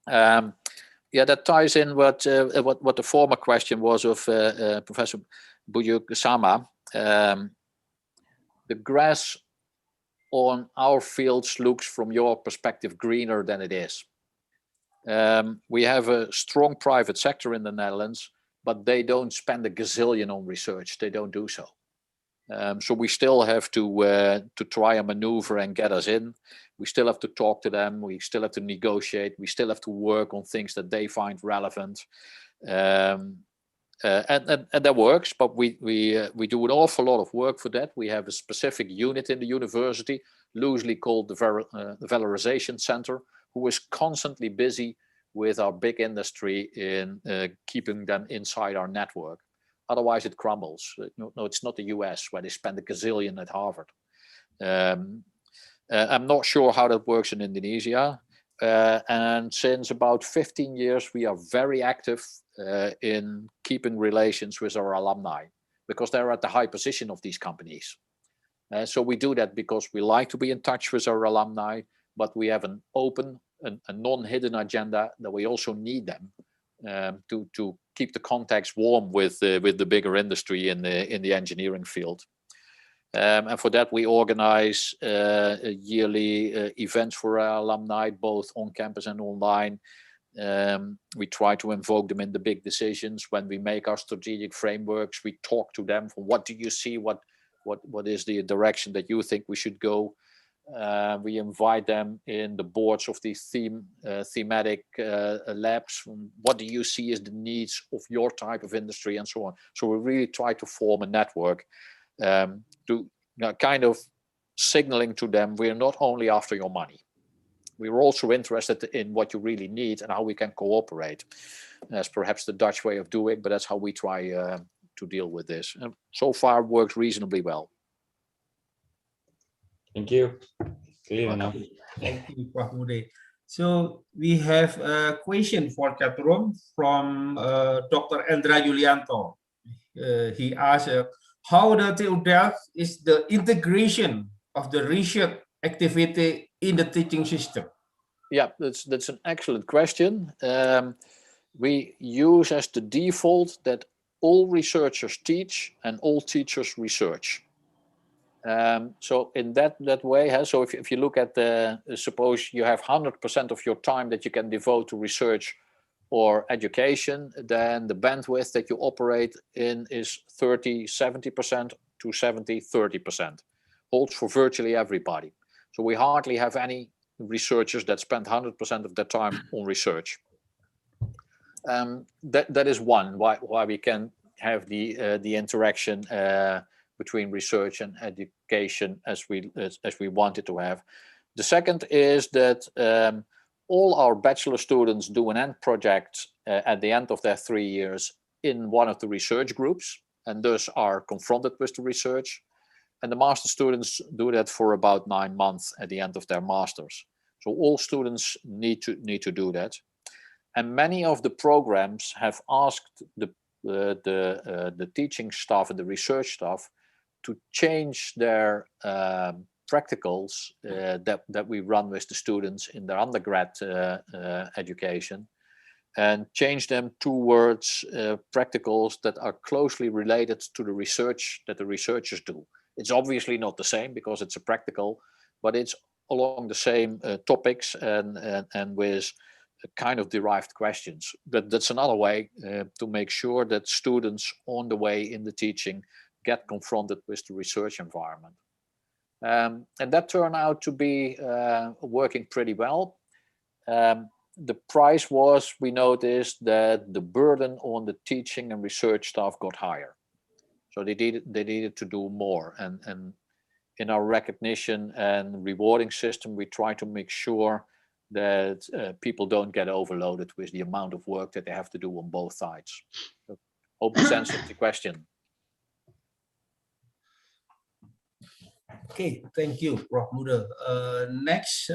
Yeah, that ties in what the former question was of Professor Buyuk-Sama. The grass on our fields looks, from your perspective, greener than it is. We have a strong private sector in the Netherlands, but they don't spend a gazillion on research. They don't do so. So we still have to try and maneuver and get us in. We still have to talk to them. We still have to negotiate. We still have to work on things that they find relevant. And that works, but we do an awful lot of work for that. We have a specific unit in the university, loosely called the Valorization Center, who is constantly busy with our big industry in keeping them inside our network. Otherwise, it crumbles. No, it's not the US where they spend a gazillion at Harvard. I'm not sure how that works in Indonesia. And since about 15 years, we are very active in keeping relations with our alumni, because they're at the high position of these companies. So we do that because we like to be in touch with our alumni, but we have an open and a non-hidden agenda that we also need them to keep the contacts warm with the bigger industry in the engineering field. And for that, we organize yearly events for our alumni, both on campus and online. We try to invoke them in the big decisions. When we make our strategic frameworks, we talk to them for what do you see, what is the direction that you think we should go. We invite them in the boards of these thematic labs. What do you see as the needs of your type of industry and so on. So we really try to form a network to kind of signaling to them, we're not only after your money. We're also interested in what you really need and how we can cooperate. That's perhaps the Dutch way of doing, but that's how we try to deal with this. And so far works reasonably well. Thank you. Clear enough. Thank you, Prof. Mudde. So we have a question for chat room from Dr. Endra Yulianto. He asked, how the TU Delft is the integration of the research activity in the teaching system? Yeah, that's an excellent question. We use as the default that all researchers teach and all teachers research. So in that way, so if you look at suppose you have 100% of your time that you can devote to research or education, then the bandwidth that you operate in is 70% to 30%. Holds for virtually everybody. So we hardly have any researchers that spend 100% of their time on research. That is one why we can have the interaction between research and education as we wanted to have. The second is that all our bachelor students do an end project at the end of their 3 years in one of the research groups, and thus are confronted with the research. And the master students do that for about 9 months at the end of their masters. So all students need to do that. And many of the programs have asked the teaching staff and the research staff to change their practicals that we run with the students in their undergrad education, and change them towards practicals that are closely related to the research that the researchers do. It's obviously not the same because it's a practical, but it's along the same topics and with kind of derived questions. That's another way to make sure that students on the way in the teaching get confronted with the research environment. And that turned out to be working pretty well. The price was, we noticed that the burden on the teaching and research staff got higher. So they needed to do more. And in our recognition and rewarding system, we try to make sure that people don't get overloaded with the amount of work that they have to do on both sides. So, hope this answers the question. Okay, thank you, Prof. Mudde. Next,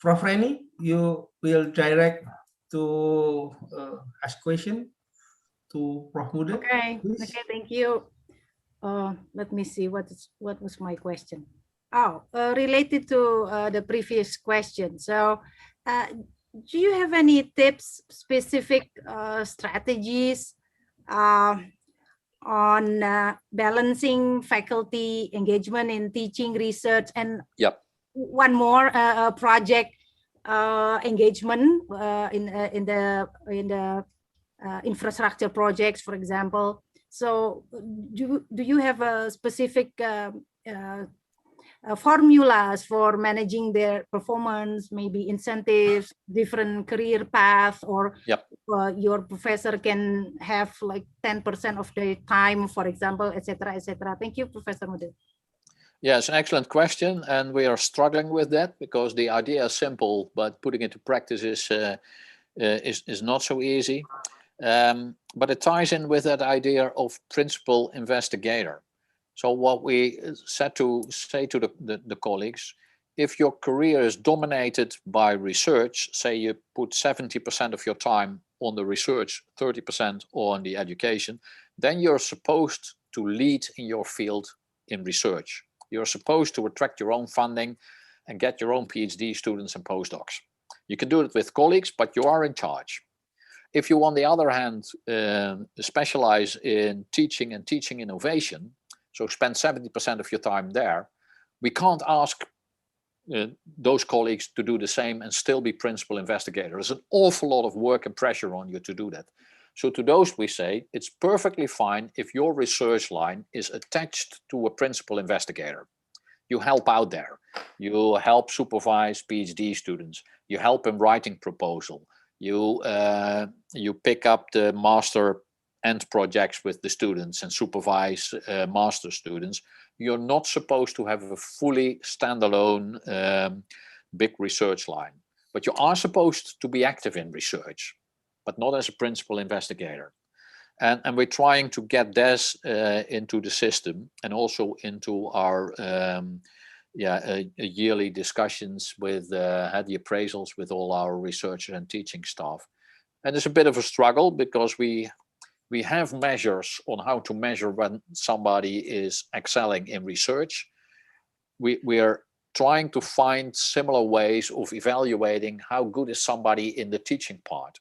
Prof. Reni, you will direct to ask question to Prof. Mudde. Okay, please. okay, thank you. Let me see what was my question. Oh, related to the previous question. So, do you have any tips, specific strategies on balancing faculty engagement in teaching, research, and Yep. one more project engagement in the infrastructure projects, for example? So, do you have a specific formulas for managing their performance, maybe incentives, different career paths, or Yep. Your professor can have like 10% of their time, for example, etc., etc. Thank you, Professor Mudde. Yeah, it's an excellent question, and we are struggling with that because the idea is simple, but putting it to practice is not so easy. But it ties in with that idea of principal investigator. So what we say to the colleagues, if your career is dominated by research, say you put 70% of your time on the research, 30% on the education, then you're supposed to lead in your field in research. You're supposed to attract your own funding and get your own PhD students and postdocs. You can do it with colleagues, but you are in charge. If you, on the other hand, specialize in teaching and teaching innovation, so spend 70% of your time there, we can't ask those colleagues to do the same and still be principal investigator. There's an awful lot of work and pressure on you to do that. So to those we say, it's perfectly fine if your research line is attached to a principal investigator. You help out there. You help supervise PhD students. You help in writing proposal. You pick up the master end projects with the students and supervise master students. You're not supposed to have a fully standalone big research line, but you are supposed to be active in research, but not as a principal investigator. And we're trying to get this into the system and also into our yearly discussions with the appraisals with all our researchers and teaching staff. And it's a bit of a struggle because we We have measures on how to measure when somebody is excelling in research. We are trying to find similar ways of evaluating how good is somebody in the teaching part.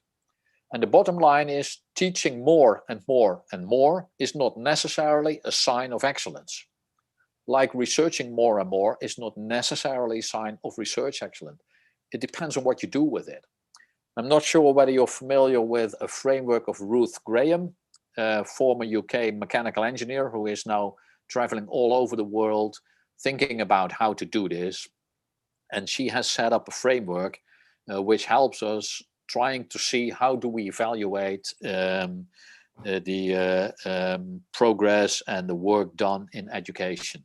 And the bottom line is teaching more and more and more is not necessarily a sign of excellence. Like researching more and more is not necessarily a sign of research excellence. It depends on what you do with it. I'm not sure whether you're familiar with a framework of Ruth Graham, former UK mechanical engineer who is now traveling all over the world thinking about how to do this. And she has set up a framework which helps us trying to see how do we evaluate the progress and the work done in education.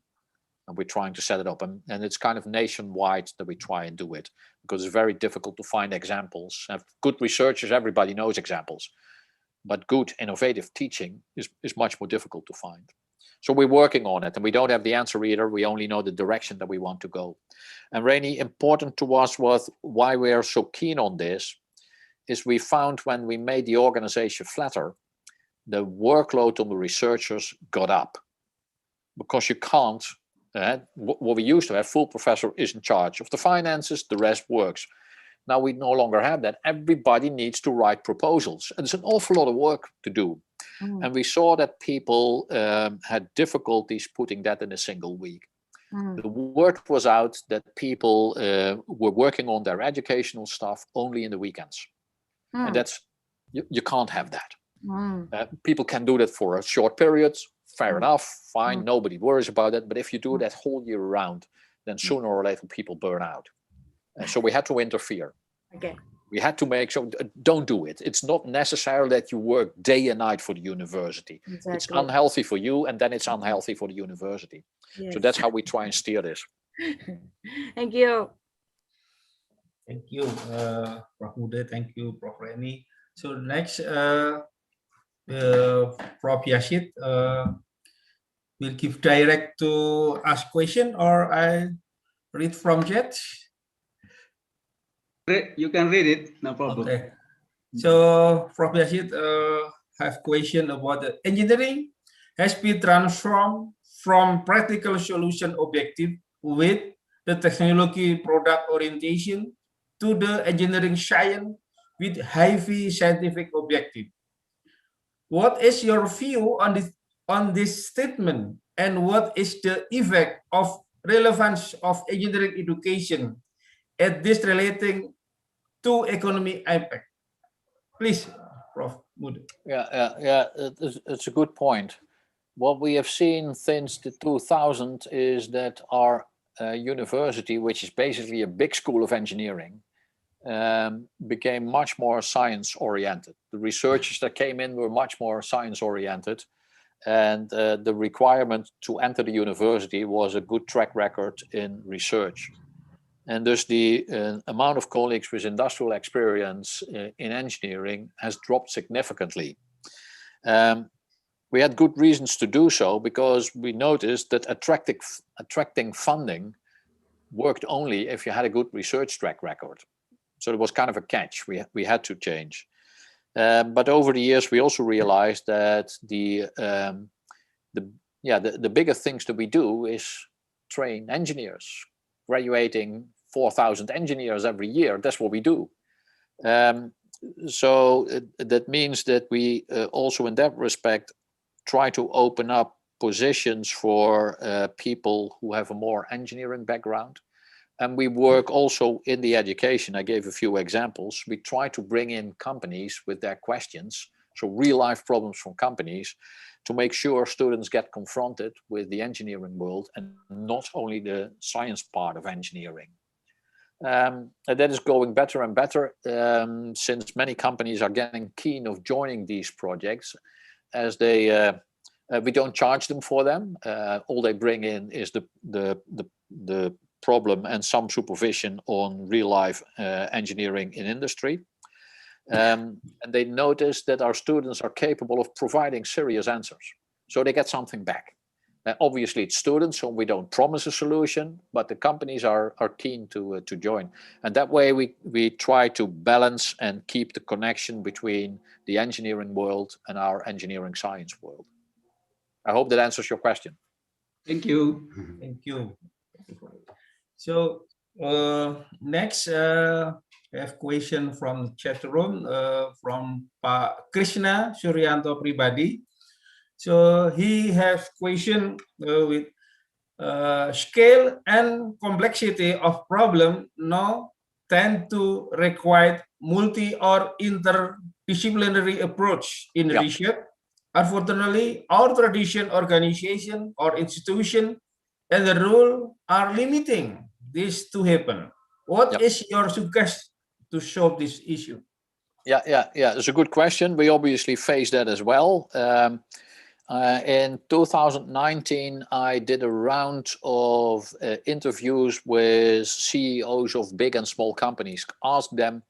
And we're trying to set it up. And it's kind of nationwide that we try and do it, because it's very difficult to find examples. Good researchers, everybody knows examples. But good, innovative teaching is much more difficult to find. So we're working on it, and we don't have the answer either. We only know the direction that we want to go. And Rainy, important to us was why we are so keen on this is we found when we made the organization flatter, the workload on the researchers got up. Because you can't, what we used to have, full professor is in charge of the finances, the rest works. Now we no longer have that. Everybody needs to write proposals. And it's an awful lot of work to do. And we saw that people had difficulties putting that in a single week. The word was out that people were working on their educational stuff only in the weekends. And that's, you can't have that. People can do that for a short period, fair enough, fine, nobody worries about it. But if you do that whole year round, then sooner or later people burn out. So we had to interfere. Okay. We had to make sure, don't do it. It's not necessary that you work day and night for the university. Exactly. It's unhealthy for you, and then it's unhealthy for the university. Yes. So that's how we try and steer this. Thank you. Thank you, Prof. Mudde. Thank you, Prof. Reni. So next, Prof. Yashid will give direct to ask question, or I read from chat. You can read it, no problem. Okay. So, Prof. Yashid have question about the engineering has been transformed from practical solution objective with the technology product orientation to the engineering science with heavy scientific objective. What is your view on this statement, and what is the effect of relevance of engineering education at this relating to economic impact? Please, Prof. Mudde. Yeah, it's a good point. What we have seen since the 2000 is that our university, which is basically a big school of engineering, became much more science oriented. The researchers that came in were much more science oriented, and the requirement to enter the university was a good track record in research. And thus the amount of colleagues with industrial experience in engineering has dropped significantly. We had good reasons to do so, because we noticed that attracting funding worked only if you had a good research track record. So it was kind of a catch. We had to change. But over the years, we also realized that the bigger things that we do is train engineers, graduating 4,000 engineers every year. That's what we do. So that means that we also in that respect try to open up positions for people who have a more engineering background. And we work also in the education. I gave a few examples. We try to bring in companies with their questions, so real life problems from companies, to make sure students get confronted with the engineering world and not only the science part of engineering. And that is going better and better since many companies are getting keen of joining these projects, as they we don't charge them for them. All they bring in is the problem and some supervision on real life engineering in industry. And they notice that our students are capable of providing serious answers. So they get something back. Obviously, it's students, so we don't promise a solution, but the companies are keen to join. And that way we try to balance and keep the connection between the engineering world and our engineering science world. I hope that answers your question. Thank you. Thank you. So next, we have question from the chat room from Pak Krishna Suryanto Pribadi. So he has question with scale and complexity of problem now tend to require multi or interdisciplinary approach in research. Unfortunately, our tradition, organization, or institution and the rule are limiting this to happen. What is your suggestion to solve this issue? Yeah, it's a good question. We obviously face that as well. In 2019, I did a round of interviews with CEOs of big and small companies, asked them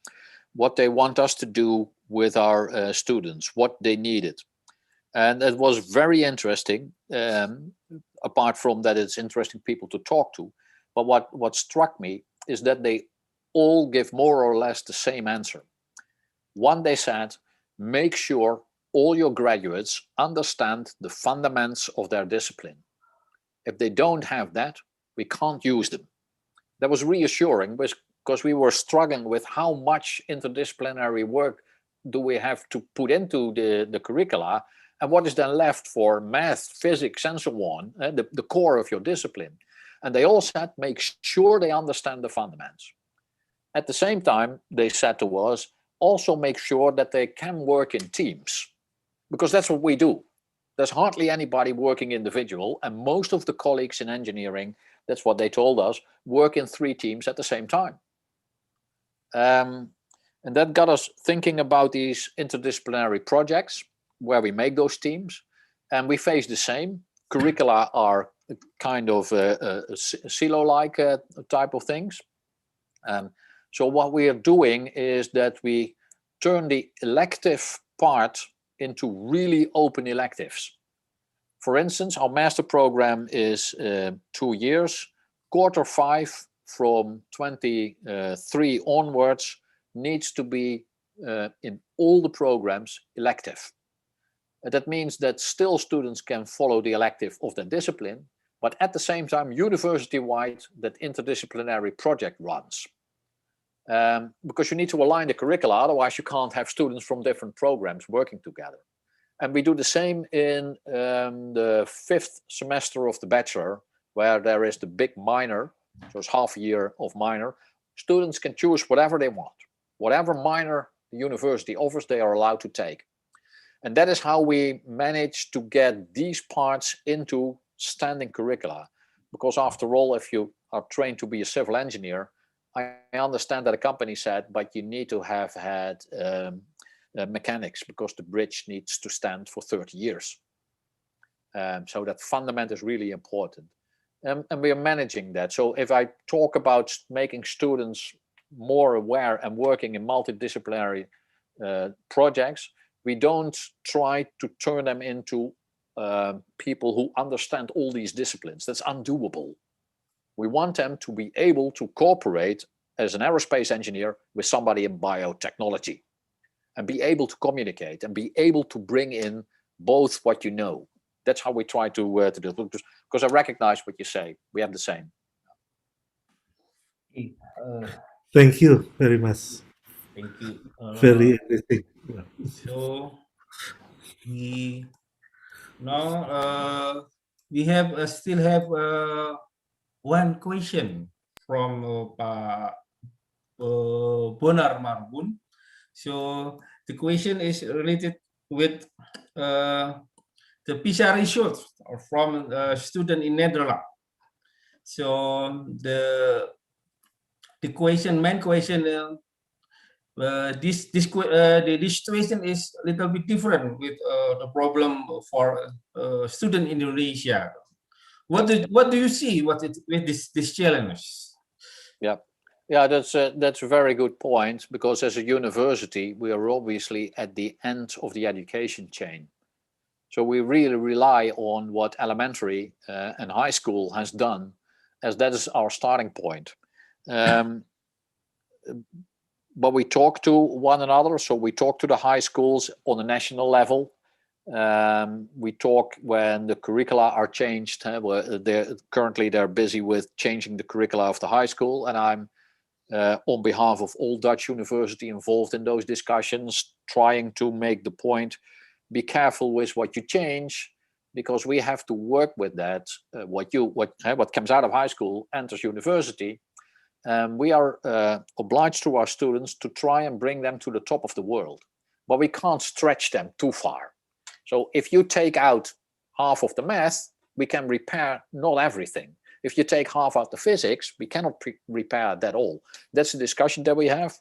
what they want us to do with our students, what they needed. And it was very interesting, apart from that it's interesting people to talk to. But what struck me is that they all give more or less the same answer. One, they said, make sure all your graduates understand the fundamentals of their discipline. If they don't have that, we can't use them. That was reassuring because we were struggling with how much interdisciplinary work do we have to put into the curricula, and what is then left for math, physics, and so on, the core of your discipline. And they all said, make sure they understand the fundamentals. At the same time, they said to us, also make sure that they can work in teams, because that's what we do. There's hardly anybody working individual, and most of the colleagues in engineering, that's what they told us, work in 3 teams at the same time. And that got us thinking about these interdisciplinary projects where we make those teams, and we face the same. Curricula are kind of silo-like type of things. So what we are doing is that we turn the elective part into really open electives. For instance, our master program is 2 years. Q5 from 23 onwards needs to be in all the programs elective. That means that still students can follow the elective of their discipline, but at the same time, university-wide, that interdisciplinary project runs. Because you need to align the curricula, otherwise you can't have students from different programs working together. And we do the same in the 5th semester of the bachelor, where there is the big minor, so it's half a year of minor. Students can choose whatever they want. Whatever minor the university offers, they are allowed to take. And that is how we manage to get these parts into standing curricula. Because after all, if you are trained to be a civil engineer, I understand that a company said, but you need to have had mechanics because the bridge needs to stand for 30 years. So that fundament is really important. And we are managing that. So if I talk about making students more aware and working in multidisciplinary projects, we don't try to turn them into people who understand all these disciplines. That's undoable. We want them to be able to cooperate as an aerospace engineer with somebody in biotechnology and be able to communicate and be able to bring in both what you know. That's how we try to do it, because I recognize what you say. We have the same. Thank you very much. Thank you. Very interesting. So we now we have still have one question from Pak Bonar Marbun. So the question is related with the PISA results from a student in Netherlands. So the main question this situation is a little bit different with the problem for student in Indonesia. What do you see with this challenge? Yeah, that's a very good point, because as a university we are obviously at the end of the education chain. So we really rely on what elementary and high school has done, as that is our starting point. But we talk to one another. So we talk to the high schools on a national level. We talk when the curricula are changed. Currently they're busy with changing the curricula of the high school, and I'm on behalf of all Dutch university involved in those discussions, trying to make the point, be careful with what you change, because we have to work with that. What comes out of high school enters university. We are obliged to our students to try and bring them to the top of the world, but we can't stretch them too far. So if you take out half of the math, we can repair not everything. If you take half out the physics, we cannot repair that all. That's the discussion that we have.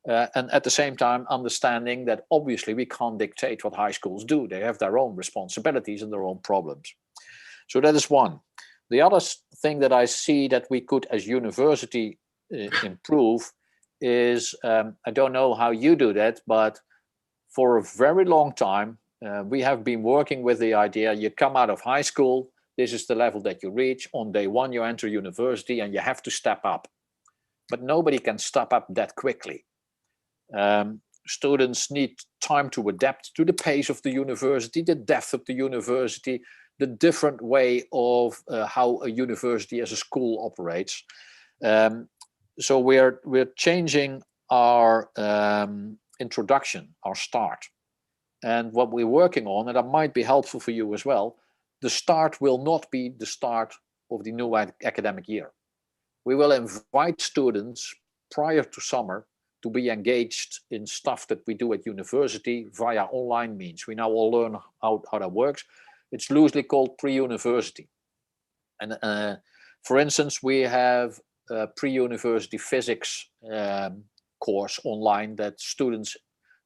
And at the same time, understanding that obviously we can't dictate what high schools do. They have their own responsibilities and their own problems. So that is one. The other thing that I see that we could as university improve is, I don't know how you do that, but for a very long time, we have been working with the idea, you come out of high school, this is the level that you reach. On day one, you enter university and you have to step up. But nobody can step up that quickly. Students need time to adapt to the pace of the university, the depth of the university, the different way of how a university as a school operates. So we're changing our introduction, our start. And what we're working on, and that might be helpful for you as well, the start will not be the start of the new academic year. We will invite students prior to summer to be engaged in stuff that we do at university via online means. We now all learn how that works. It's loosely called pre-university. And for instance, we have a pre-university physics course online that students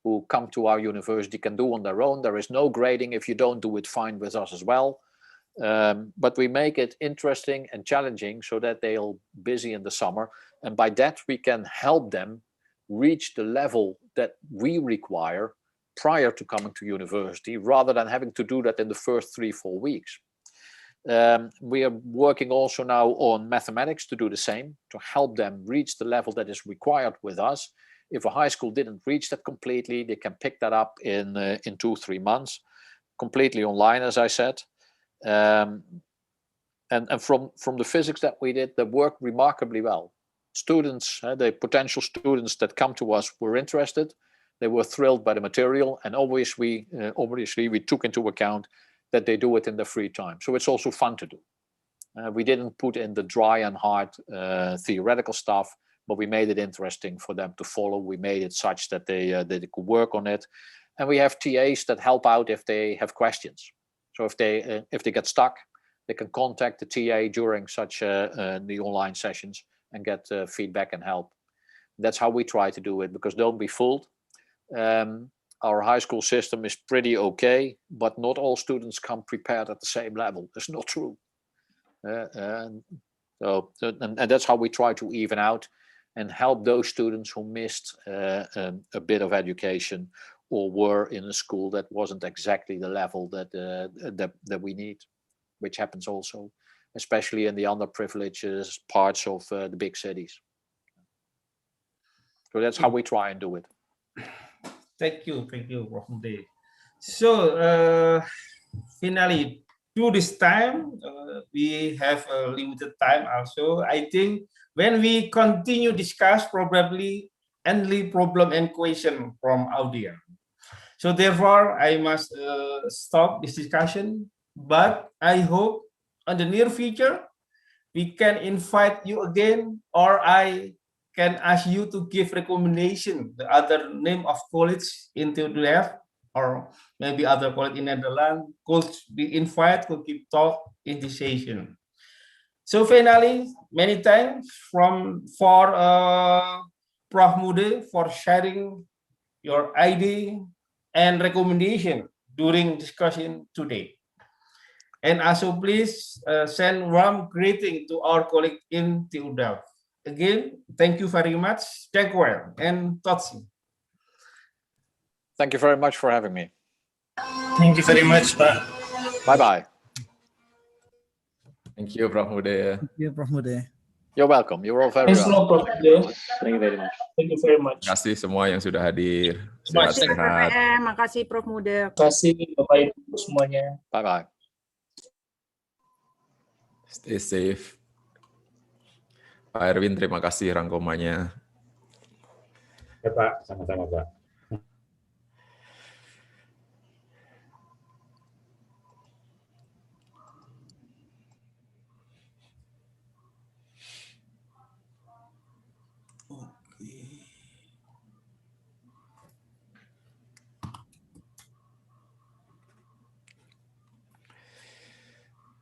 who come to our university can do on their own. There is no grading. If you don't do it, fine with us as well. But we make it interesting and challenging so that they'll busy in the summer. And by that, we can help them reach the level that we require prior to coming to university, rather than having to do that in the first 3-4 weeks. We are working also now on mathematics to do the same, to help them reach the level that is required with us. If a high school didn't reach that completely, they can pick that up in 2-3 months, completely online, as I said. And from the physics that we did, that worked remarkably well. Students, the potential students that come to us were interested. They were thrilled by the material, and obviously we took into account that they do it in their free time. So it's also fun to do. We didn't put in the dry and hard theoretical stuff, but we made it interesting for them to follow. We made it such that they could work on it. And we have TAs that help out if they have questions. So if they get stuck, they can contact the TA during such the online sessions and get feedback and help. That's how we try to do it, because don't be fooled. Our high school system is pretty okay, but not all students come prepared at the same level. That's not true. And that's how we try to even out and help those students who missed a bit of education or were in a school that wasn't exactly the level that we need, which happens also, especially in the underprivileged parts of the big cities. So that's how we try and do it. Thank you, Prof. Mudde. So finally, to this time, we have a limited time also. I think when we continue discuss, probably only problem and question from audience. So therefore, I must stop this discussion. But I hope in the near future, we can invite you again, or I can ask you to give recommendation, the other name of college in Delft, or maybe other college in Netherlands, could be invited to give talk in this session. So finally, many thanks for Prof. Mudde for sharing your idea and recommendation during discussion today. And also please send warm greeting to our colleague in TU Delft. Again, thank you very much. Thank you and Totsi. Thank you very much for having me. Thank you very much, Pak. Bye-bye. Thank you, Prof. Mudde. Thank you, Prof. Mudde. You're welcome. You're all very Thanks a lot, welcome. Prof. Thank you very much. Thank you very much. Terima kasih semua yang sudah hadir. Terima kasih. Sehat-sehat. LPPM, makasih Prof. Mudde. Terima kasih Bapak Ibu semuanya. Bye-bye. Stay safe. Pak Erwin, terima kasih rangkumannya. Ya Pak, sama-sama Pak.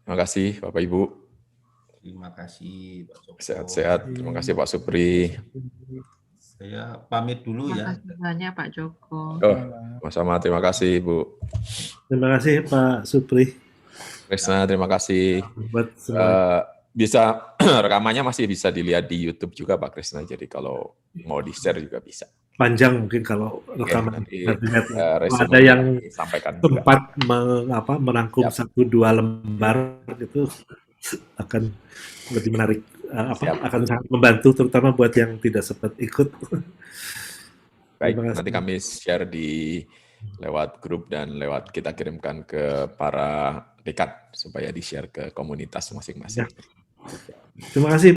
Terima kasih Bapak Ibu. Terima kasih Pak Joko. Sehat-sehat. Terima kasih Pak Supri. Saya pamit dulu ya. Terima kasih banyak Pak Joko. Oh, sama-sama. Terima kasih Bu. Terima kasih Pak Supri. Krisna, terima kasih. Buat semua. Bisa rekamannya masih bisa dilihat di YouTube juga Pak Krisna. Jadi kalau mau di-share juga bisa. Panjang mungkin kalau rekaman. Nanti, ada yang sampaikan tempat merangkum 1-2 lembar itu akan lebih menarik, akan sangat membantu terutama buat yang tidak sempat ikut. Baik, nanti kami share di lewat grup dan lewat kita kirimkan ke para dekan supaya di-share ke komunitas masing-masing. Ya. Terima kasih.